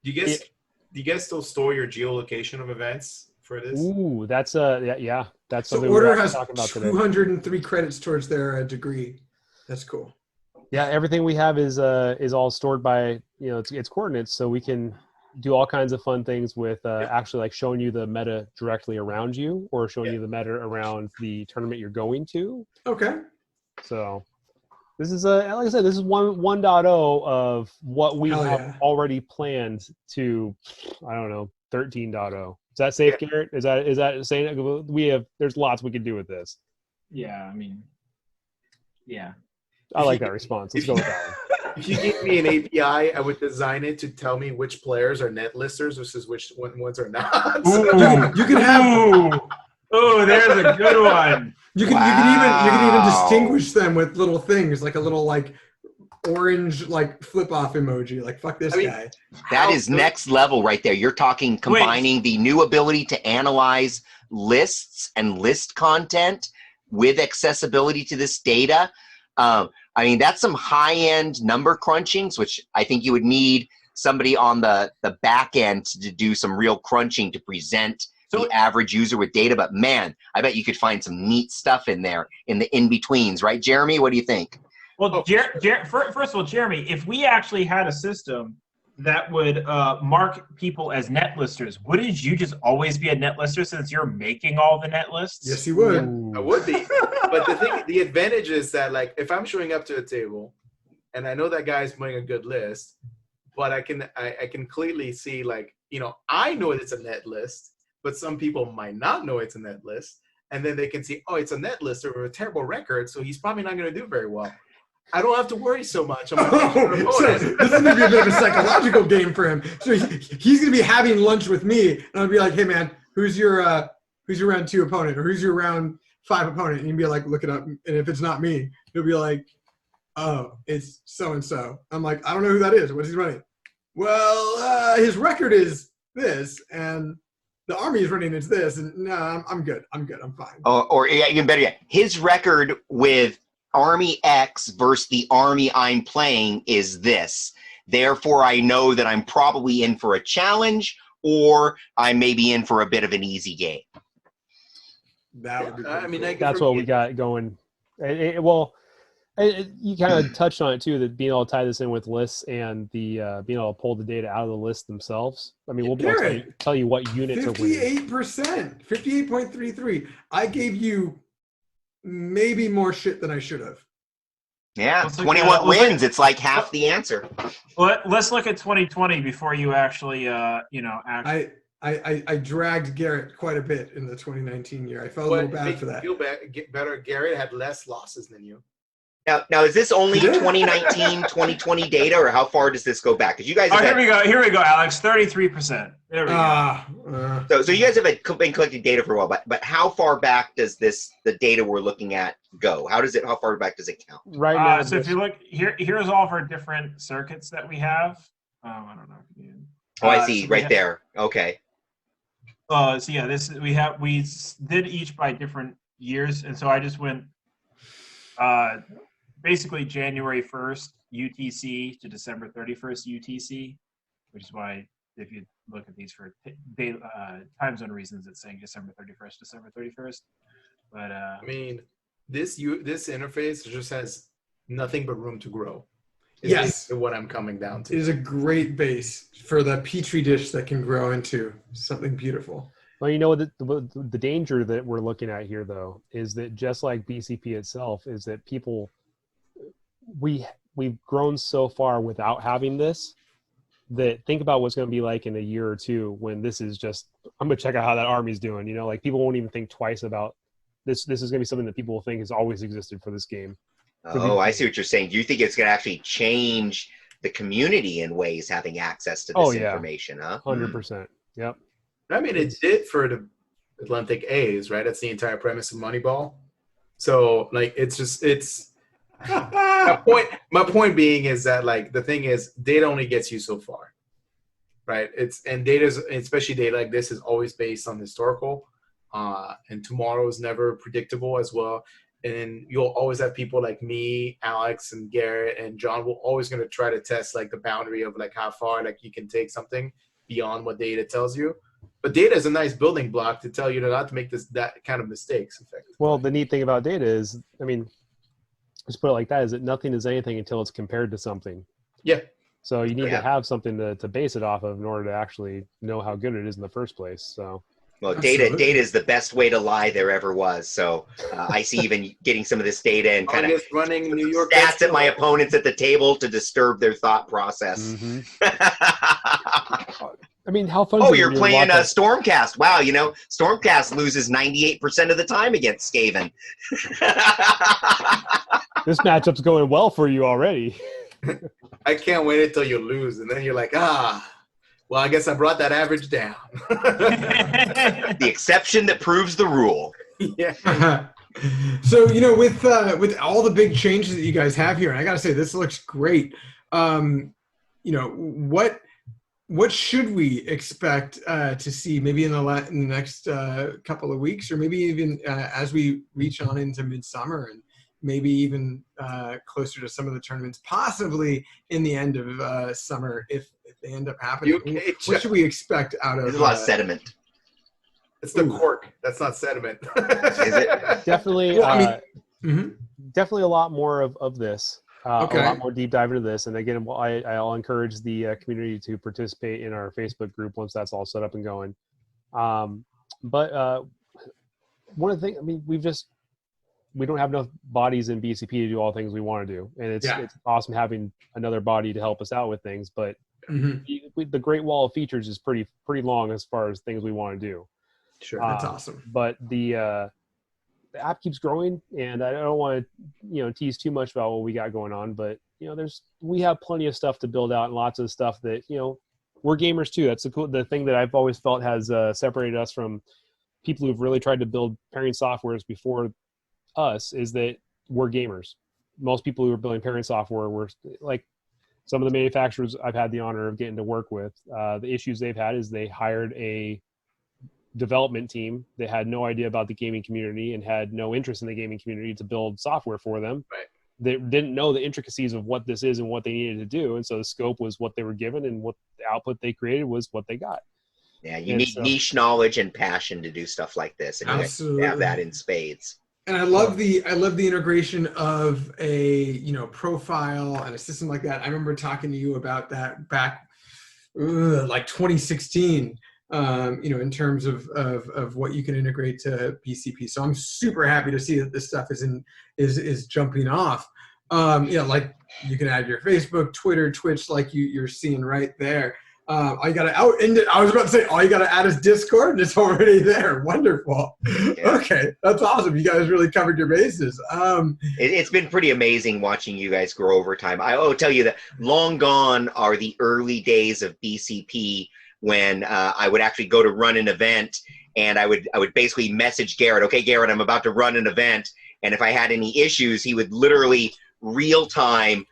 you guys still store your geolocation of events for this? Ooh, that's yeah. that's So something Order we're has talking about today. 203 credits towards their degree. That's cool. Yeah, everything we have is all stored by its coordinates, so we can do all kinds of fun things with actually like showing you the meta directly around you, or showing you the meta around the tournament you're going to. Okay. So this is like I said, this is 1.0 of what we Hell have yeah. already planned to, I don't know, 13.0. Is that safe, Garrett? Is that saying there's lots we can do with this? Yeah, I mean, yeah. I like that response. Let's go with that one. If you gave me an API, I would design it to tell me which players are net listers versus which ones are not. You can have. Oh, there's a good one. You can even distinguish them with little things like a little like orange like flip off emoji. Like fuck this guy. That is next level right there. You're talking combining the new ability to analyze lists and list content with accessibility to this data. I mean, that's some high-end number crunchings, which I think you would need somebody on the back end to do some real crunching to present the average user with data. But man, I bet you could find some neat stuff in there in the in-betweens, right, Jeremy? What do you think? Well, first of all, Jeremy, if we actually had a system that would mark people as net listers, wouldn't you just always be a net lister since you're making all the net lists? Yes, you would. Yeah, I would be. But the advantage is that like if I'm showing up to a table and I know that guy's putting a good list, but I can clearly see like, I know it's a net list, but some people might not know it's a net list. And then they can see, oh, it's a net lister with a terrible record, so he's probably not going to do very well. I don't have to worry so much. So this is going to be a bit of a psychological game for him. So he's going to be having lunch with me, and I'll be like, hey, man, who's your round 2 opponent, or who's your round 5 opponent? And he'd be like, look it up. And if it's not me, he'll be like, oh, it's so-and-so. I'm like, I don't know who that is. What is he running? Well, his record is this, and the army is running into this. And no, I'm good. I'm fine. Or even better yet, his record with Army X versus the army I'm playing is this. Therefore, I know that I'm probably in for a challenge, or I may be in for a bit of an easy game. That would be cool. I mean, That's what we got going. You kind of touched on it too, that being able to tie this in with lists and the being able to pull the data out of the lists themselves. I mean, we'll be able to tell you what units are winning. 58%, 58.33. I gave you maybe more shit than I should have. Yeah, 21 wins. It's like half the answer. Let's look at 2020 before you actually, I dragged Garrett quite a bit in the 2019 year. I felt a little bad for that. Feel better. Garrett had less losses than you. Now is this only 2019, 2020 data, or how far does this go back? Because you guys have here we go, Alex. 33%. There we go. So you guys have been collecting data for a while, but how far back does the data we're looking at go? How far back does it count? Right now. So if you look here's all of our different circuits that we have. I don't know. Oh, I see, right there. Okay. So yeah, we did each by different years, and so I just went basically January 1st UTC to December 31st UTC, which is why if you look at these for time zone reasons, it's saying December 31st, December 31st. But I mean, this interface just has nothing but room to grow. Yes, what I'm coming down to. It is a great base for the petri dish that can grow into something beautiful. Well, you know, the danger that we're looking at here, though, is that just like BCP itself, is that we've grown so far without having this, that think about what's going to be like in a year or two when this is just, I'm going to check out how that army's doing. Like people won't even think twice about this. This is going to be something that people will think has always existed for this game. Oh, I see what you're saying. Do you think it's going to actually change the community in ways having access to this information? Huh? 100%. Yep. I mean, it did for the Atlantic A's, right? That's the entire premise of Moneyball. So, like, it's my point being is that, like, the thing is, data only gets you so far, right? Especially data like this is always based on historical, and tomorrow is never predictable as well. And you'll always have people like me, Alex, and Garrett, and John will always going to try to test, like, the boundary of, like, how far, like, you can take something beyond what data tells you. But data is a nice building block to tell you not to make that kind of mistakes. Well, the neat thing about data is, I mean, just put it like that, is that nothing is anything until it's compared to something. Yeah. So you need to have something to base it off of in order to actually know how good it is in the first place. So. Well, data is the best way to lie there ever was. So I see even getting some of this data and kind of running New York stats at my opponents at the table to disturb their thought process. Mm-hmm. I mean, how fun? Oh, you're playing Stormcast. Wow, Stormcast loses 98% of the time against Skaven. This matchup's going well for you already. I can't wait until you lose, and then you're like, well, I guess I brought that average down. The exception that proves the rule. Yeah. So, with all the big changes that you guys have here, and I got to say, this looks great. What should we expect to see maybe in the next couple of weeks, or maybe even as we reach on into midsummer, and maybe even closer to some of the tournaments, possibly in the end of summer if they end up happening? What should we expect out of? There's a lot of sediment. It's the cork. That's not sediment. Is it? Definitely. Definitely a lot more of this. A lot more deep dive into this. And again, I'll encourage the community to participate in our Facebook group once that's all set up and going. But one of the things, I mean, we don't have enough bodies in BCP to do all the things we want to do. And it's awesome having another body to help us out with things. But the Great Wall of Features is pretty long as far as things we want to do. Sure, that's awesome. But the app keeps growing, and I don't want to tease too much about what we got going on. But we have plenty of stuff to build out, and lots of stuff that we're gamers too. That's the thing that I've always felt has separated us from people who've really tried to build pairing softwares before us, is that we're gamers. Most people who are building pairing software were like some of the manufacturers I've had the honor of getting to work with. The issues they've had is they hired a development team that had no idea about the gaming community and had no interest in the gaming community to build software for them. Right. They didn't know the intricacies of what this is and what they needed to do. And so the scope was what they were given, and what the output they created was what they got. Yeah, you need niche knowledge and passion to do stuff like this, and you have that in spades. And I love the integration of a profile and a system like that. I remember talking to you about that back like 2016. In terms of what you can integrate to BCP. So I'm super happy to see that this stuff is jumping off. Like you can add your Facebook, Twitter, Twitch, like you're seeing right there. I was about to say, all you got to add is Discord, and it's already there. Wonderful. Yeah. Okay, that's awesome. You guys really covered your bases. It's been pretty amazing watching you guys grow over time. I will tell you that long gone are the early days of BCP, when I would actually go to run an event, and I would basically message Garrett, okay, Garrett, I'm about to run an event. And if I had any issues, he would literally real time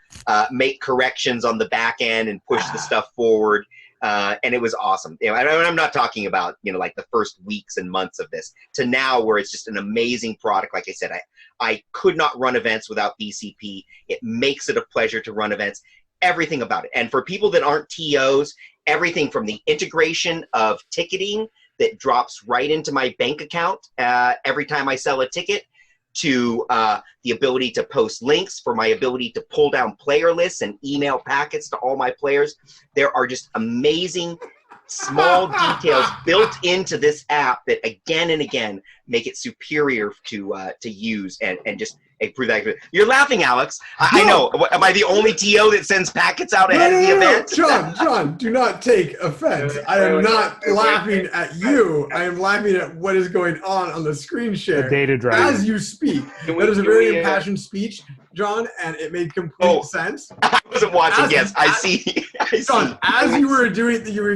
make corrections on the back end and push the stuff forward. And it was awesome. I'm not talking about, like the first weeks and months of this to now, where it's just an amazing product. Like I said, I could not run events without BCP. It makes it a pleasure to run events. Everything about it. And for people that aren't TOs, everything from the integration of ticketing that drops right into my bank account every time I sell a ticket, to the ability to post links, for my ability to pull down player lists and email packets to all my players. There are just amazing small details built into this app that again and again make it superior to use and just improve that. You're laughing, Alex. I know. Am I the only TO that sends packets out ahead of the event? John, do not take offense. I am not laughing at you. I am laughing at what is going on the screen share. The data drive. As you speak. That is a very impassioned speech, John, and it made complete sense. I wasn't watching. I see. John, as you were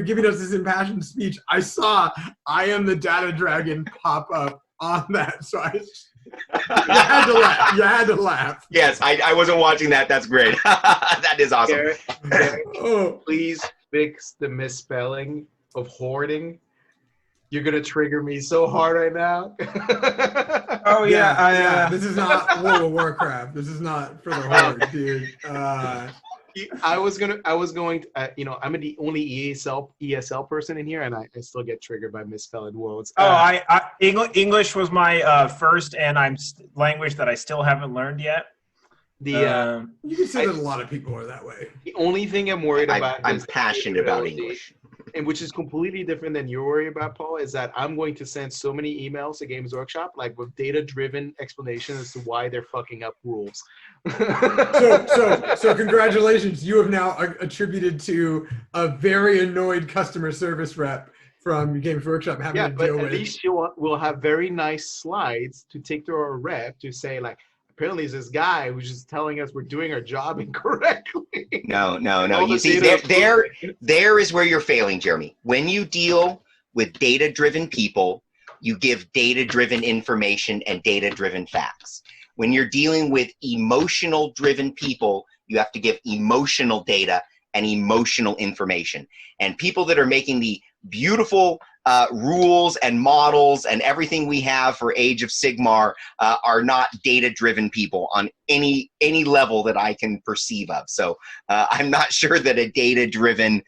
giving us this impassioned speech, I saw "I am the data dragon" pop up on that. So you had to laugh. Yes, I wasn't watching that. That's great. That is awesome. Garrett, please fix the misspelling of hoarding. You're gonna trigger me so hard right now. Oh yeah. This is not World of Warcraft. This is not for the horde, dude. I was going to, you know, I'm the only ESL person in here, and I still get triggered by misspelled words. English was my first and language that I still haven't learned yet. You can say that a lot of people are that way. The only thing I'm worried about, I'm passionate about English, and which is completely different than you're worried about, Paul, is that I'm going to send so many emails to Games Workshop, like with data-driven explanations as to why they're fucking up rules. So congratulations, you have now attributed to a very annoyed customer service rep from Games Workshop having to deal with. At least we'll have very nice slides to take to our rep to say, like, apparently it's this guy who's just telling us we're doing our job incorrectly. No. You see, there is where you're failing, Jeremy. When you deal with data-driven people, you give data-driven information and data-driven facts. When you're dealing with emotional-driven people, you have to give emotional data and emotional information. And people that are making the beautiful rules and models and everything we have for Age of Sigmar are not data-driven people on any level that I can perceive of. So I'm not sure that a data-driven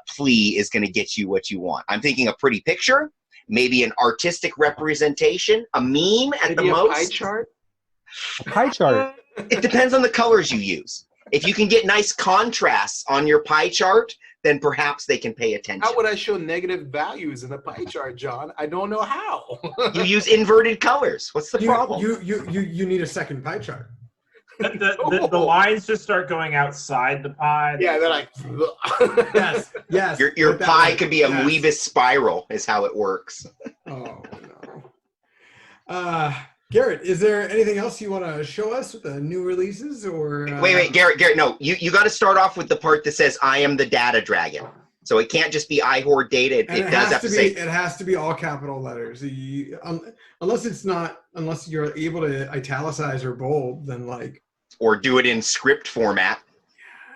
plea is going to get you what you want. I'm thinking a pretty picture, maybe an artistic representation, a meme at the most. Pie chart? A pie chart. It depends on the colors you use. If you can get nice contrasts on your pie chart, then perhaps they can pay attention. How would I show negative values in a pie chart, John? I don't know how. You use inverted colors. What's the problem? You need a second pie chart. The lines just start going outside the pie. Yeah, they're like, yes. Your pie could be a Moebius spiral, is how it works. Oh no. Garrett, is there anything else you want to show us with the new releases, or? Wait, Garrett, no. You got to start off with the part that says "I am the data dragon." So it can't just be "I hoard data." It does have to say. It has to be all capital letters. Unless you're able to italicize or bold, then like. Or do it in script format.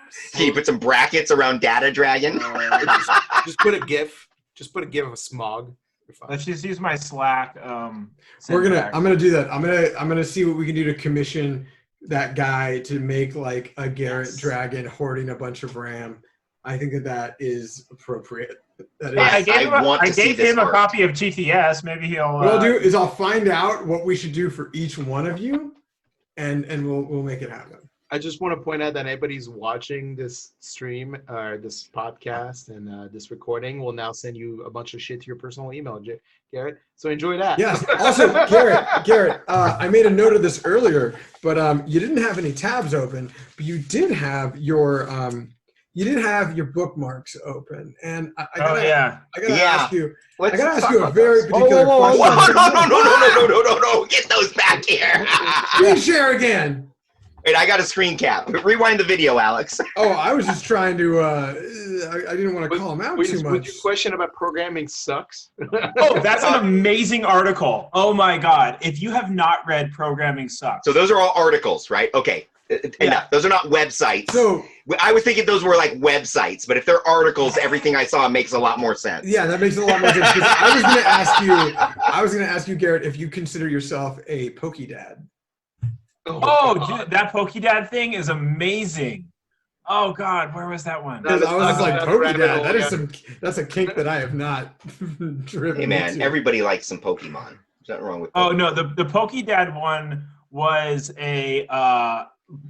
Yes. Can you put some brackets around data dragon? Just put a GIF. Just put a GIF of smog. Let's just use my Slack. I'm gonna do that. I'm gonna see what we can do to commission that guy to make like a Garrett Dragon hoarding a bunch of RAM. I think that is appropriate. That is. I gave him a copy of GTS. Maybe he'll. What I'll do is I'll find out what we should do for each one of you, and we'll make it happen. I just want to point out that anybody's watching this stream or this podcast and this recording will now send you a bunch of shit to your personal email, Garrett. So enjoy that. Yes. Also, Garrett, I made a note of this earlier, but you didn't have any tabs open, but you did have your bookmarks open, and I gotta ask you. I gotta ask you a very particular question. No! Get those back here. Screen share again. Wait, I got a screen cap. Rewind the video, Alex. Oh, I was just trying to. I didn't want to call him out too much. Would your question about programming sucks? Oh, that's an amazing article. Oh my God! If you have not read Programming Sucks, so those are all articles, right? Okay. Yeah. Those are not websites. So I was thinking those were like websites, but if they're articles, everything I saw makes a lot more sense. Yeah, that makes a lot more sense. I was going to ask you, Garrett, if you consider yourself a Pokedad. Dude, that Pokedad thing is amazing. Oh God, where was that one? I was just like, Pokedad. That's a kink that I have not driven. Hey man, into. Everybody likes some Pokemon. There's nothing wrong with. Oh no, the Pokedad one was a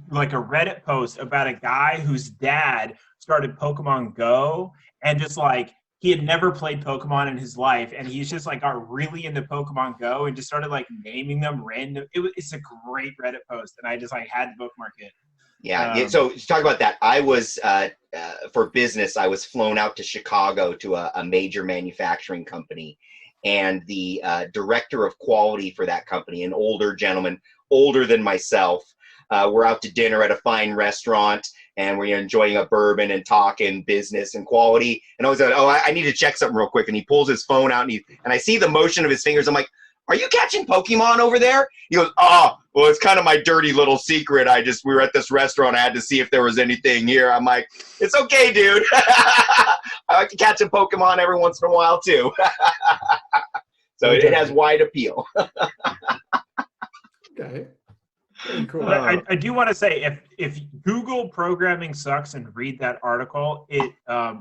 Reddit post about a guy whose dad started Pokemon Go, and just like he had never played Pokemon in his life, and he's just like got really into Pokemon Go and just started like naming them random. It's a great Reddit post, and I just like had to bookmark it. Yeah. So to talk about that, I was for business. I was flown out to Chicago to a major manufacturing company, and the director of quality for that company, an older gentleman, older than myself. We're out to dinner at a fine restaurant, and we're enjoying a bourbon and talking business and quality. And I was like, I need to check something real quick. And he pulls his phone out, and I see the motion of his fingers. I'm like, are you catching Pokemon over there? He goes, well, it's kind of my dirty little secret. We were at this restaurant. I had to see if there was anything here. I'm like, it's okay, dude. I like to catch a Pokemon every once in a while, too. So it has wide appeal. Okay. Cool. But I do want to say, if Google programming sucks and read that article, it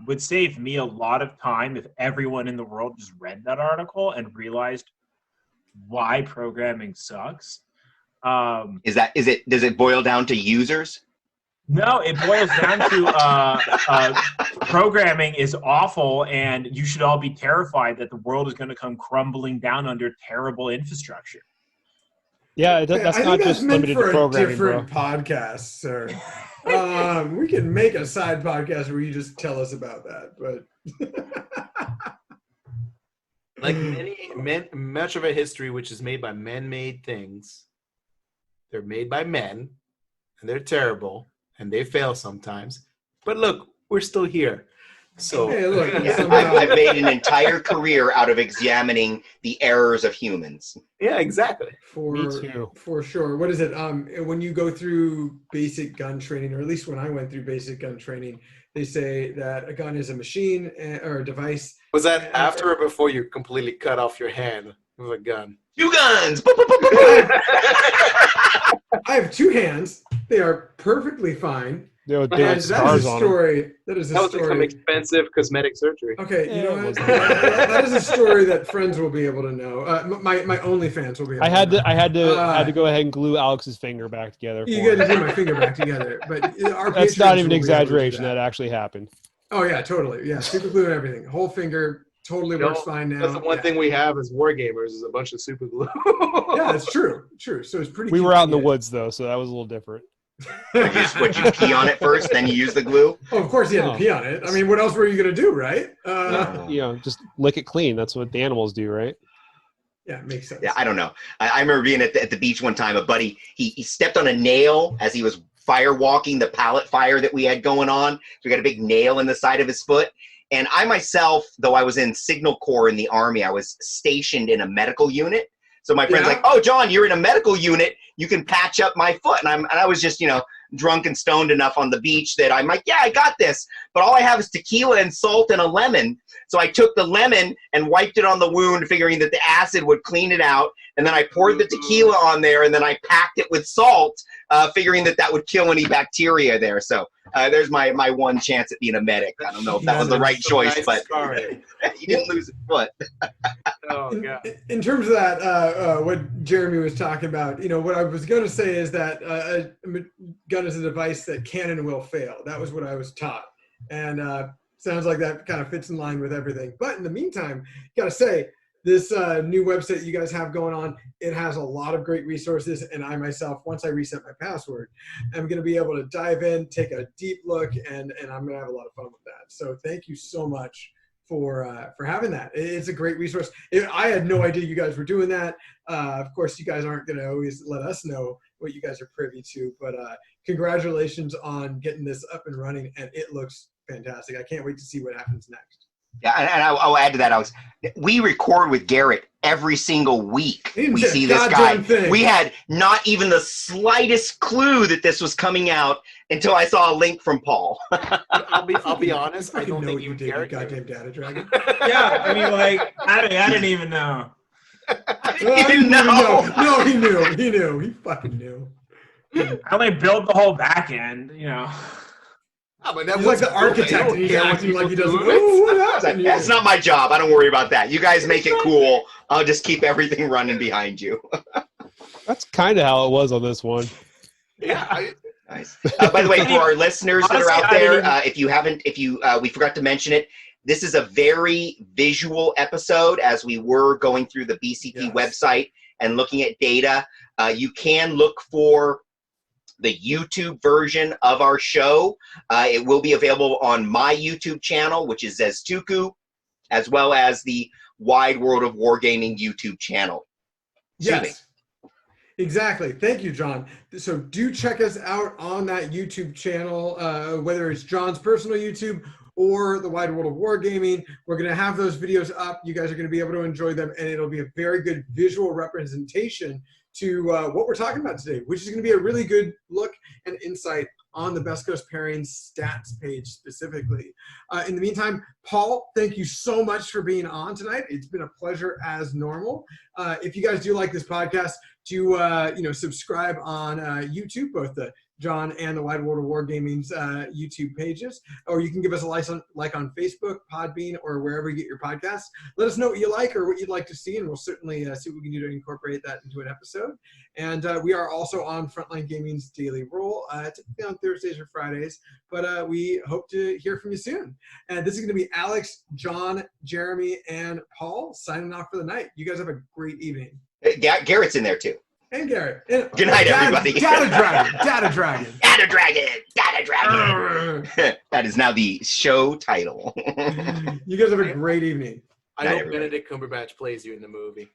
would save me a lot of time if everyone in the world just read that article and realized why programming sucks. Does it boil down to users? No, it boils down to programming is awful, and you should all be terrified that the world is going to come crumbling down under terrible infrastructure. Yeah, that's I not think just that's meant limited for to a programming, different bro. podcast, sir. We can make a side podcast where you just tell us about that, but Like much of a history which is made by man-made things. They're made by men, and they're terrible, and they fail sometimes. But look, we're still here. So hey, look, Yeah, I've made an entire career out of examining the errors of humans. yeah, exactly. Me too. For sure. What is it? When you go through basic gun training, or at least when I went through basic gun training, they say that a gun is a machine or a device. Was that after or before you completely cut off your hand with a gun? 2 guns. I have 2 hands. They are perfectly fine. They would And like that scars is a on them. story. That is a That was some story. expensive cosmetic surgery. Okay, you Yeah, know it what? wasn't. That is a story that friends will be able to know. My OnlyFans will be able I had to know. to had to go ahead and glue Alex's finger back together. You for got to him. glue my finger back together. But our That's patrons not even will be able to do exaggeration. that. That actually happened. Oh, yeah, totally. Yeah, super glue and everything. Whole finger totally You know, works fine now. That's the one Yeah. thing we have as wargamers is a bunch of super glue. Yeah, it's true. True. So it's pretty We were out in the convenient. woods though, so that was a little different. Would you pee on it first, then you use the glue? Oh, of course, you had Oh. to pee on it. I mean, what else were you going to do, right? You know, just lick it clean. That's what the animals do, right? Yeah, makes sense. Yeah, I don't know. I remember being at the beach one time. A buddy, he stepped on a nail as he was fire walking the pallet fire that we had going on. So we got a big nail in the side of his foot. And I myself, though I was in Signal Corps in the Army, I was stationed in a medical unit. So my friend's Yeah. like, "Oh, John, you're in a medical unit. You can patch up my foot." And I was just, drunk and stoned enough on the beach that I'm like, "Yeah, I got this." But all I have is tequila and salt and a lemon. So I took the lemon and wiped it on the wound, figuring that the acid would clean it out. And then I poured the tequila on there, and then I packed it with salt, figuring that would kill any bacteria there. So there's my one chance at being a medic. I don't know if that was the right choice, but he didn't lose his foot. Oh god. In terms of that, what Jeremy was talking about, what I was going to say is that a gun is a device that can and will fail. That was what I was taught. And sounds like that kind of fits in line with everything. But in the meantime, got to say, this new website you guys have going on, it has a lot of great resources. And I myself, once I reset my password, I'm going to be able to dive in, take a deep look, and I'm going to have a lot of fun with that. So thank you so much for having that. It's a great resource. I had no idea you guys were doing that. Of course, you guys aren't going to always let us know what you guys are privy to, but congratulations on getting this up and running, and it looks fantastic. I can't wait to see what happens next. Yeah, and I'll add to that. We record with Garrett every single week. We see this guy. Thing. We had not even the slightest clue that this was coming out until I saw a link from Paul. I'll be honest. I don't think you you did, you Garrett goddamn data dragon. Yeah, I mean, like, I didn't even know. You didn't know. No, he knew. He knew. He fucking knew. I only built the whole back end, Oh, but that He's like was the architect, and he's acting like he doesn't. Oh, what happened? That's not my job. I don't worry about that. You guys make it cool. I'll just keep everything running behind you. That's kind of how it was on this one. Yeah. Nice. By the way, for our listeners that are out there, we forgot to mention it. This is a very visual episode as we were going through the BCP website and looking at data. You can look for the YouTube version of our show. It will be available on my YouTube channel, which is Zestuku, as well as the Wide World of Wargaming YouTube channel. Yes. Exactly. Thank you, John. So do check us out on that YouTube channel, whether it's John's personal YouTube or the Wide World of Wargaming. We're going to have those videos up. You guys are going to be able to enjoy them, and it'll be a very good visual representation to what we're talking about today, which is going to be a really good look and insight on the Best Coast Pairings stats page specifically. In the meantime, Paul, thank you so much for being on tonight. It's been a pleasure as normal. If you guys do like this podcast, do subscribe on YouTube, both the John and the Wide World of Wargaming's YouTube pages, or you can give us a like on Facebook, Podbean, or wherever you get your podcasts. Let us know what you like or what you'd like to see, and we'll certainly see what we can do to incorporate that into an episode. And we are also on Frontline Gaming's Daily Roll, typically on Thursdays or Fridays, but we hope to hear from you soon. And this is going to be Alex, John, Jeremy, and Paul signing off for the night. You guys have a great evening. Garrett's in there too. And Garrett. Good night, everybody. Data Dragon. That is now the show title. You guys have a great evening. I hope Benedict Cumberbatch plays you in the movie.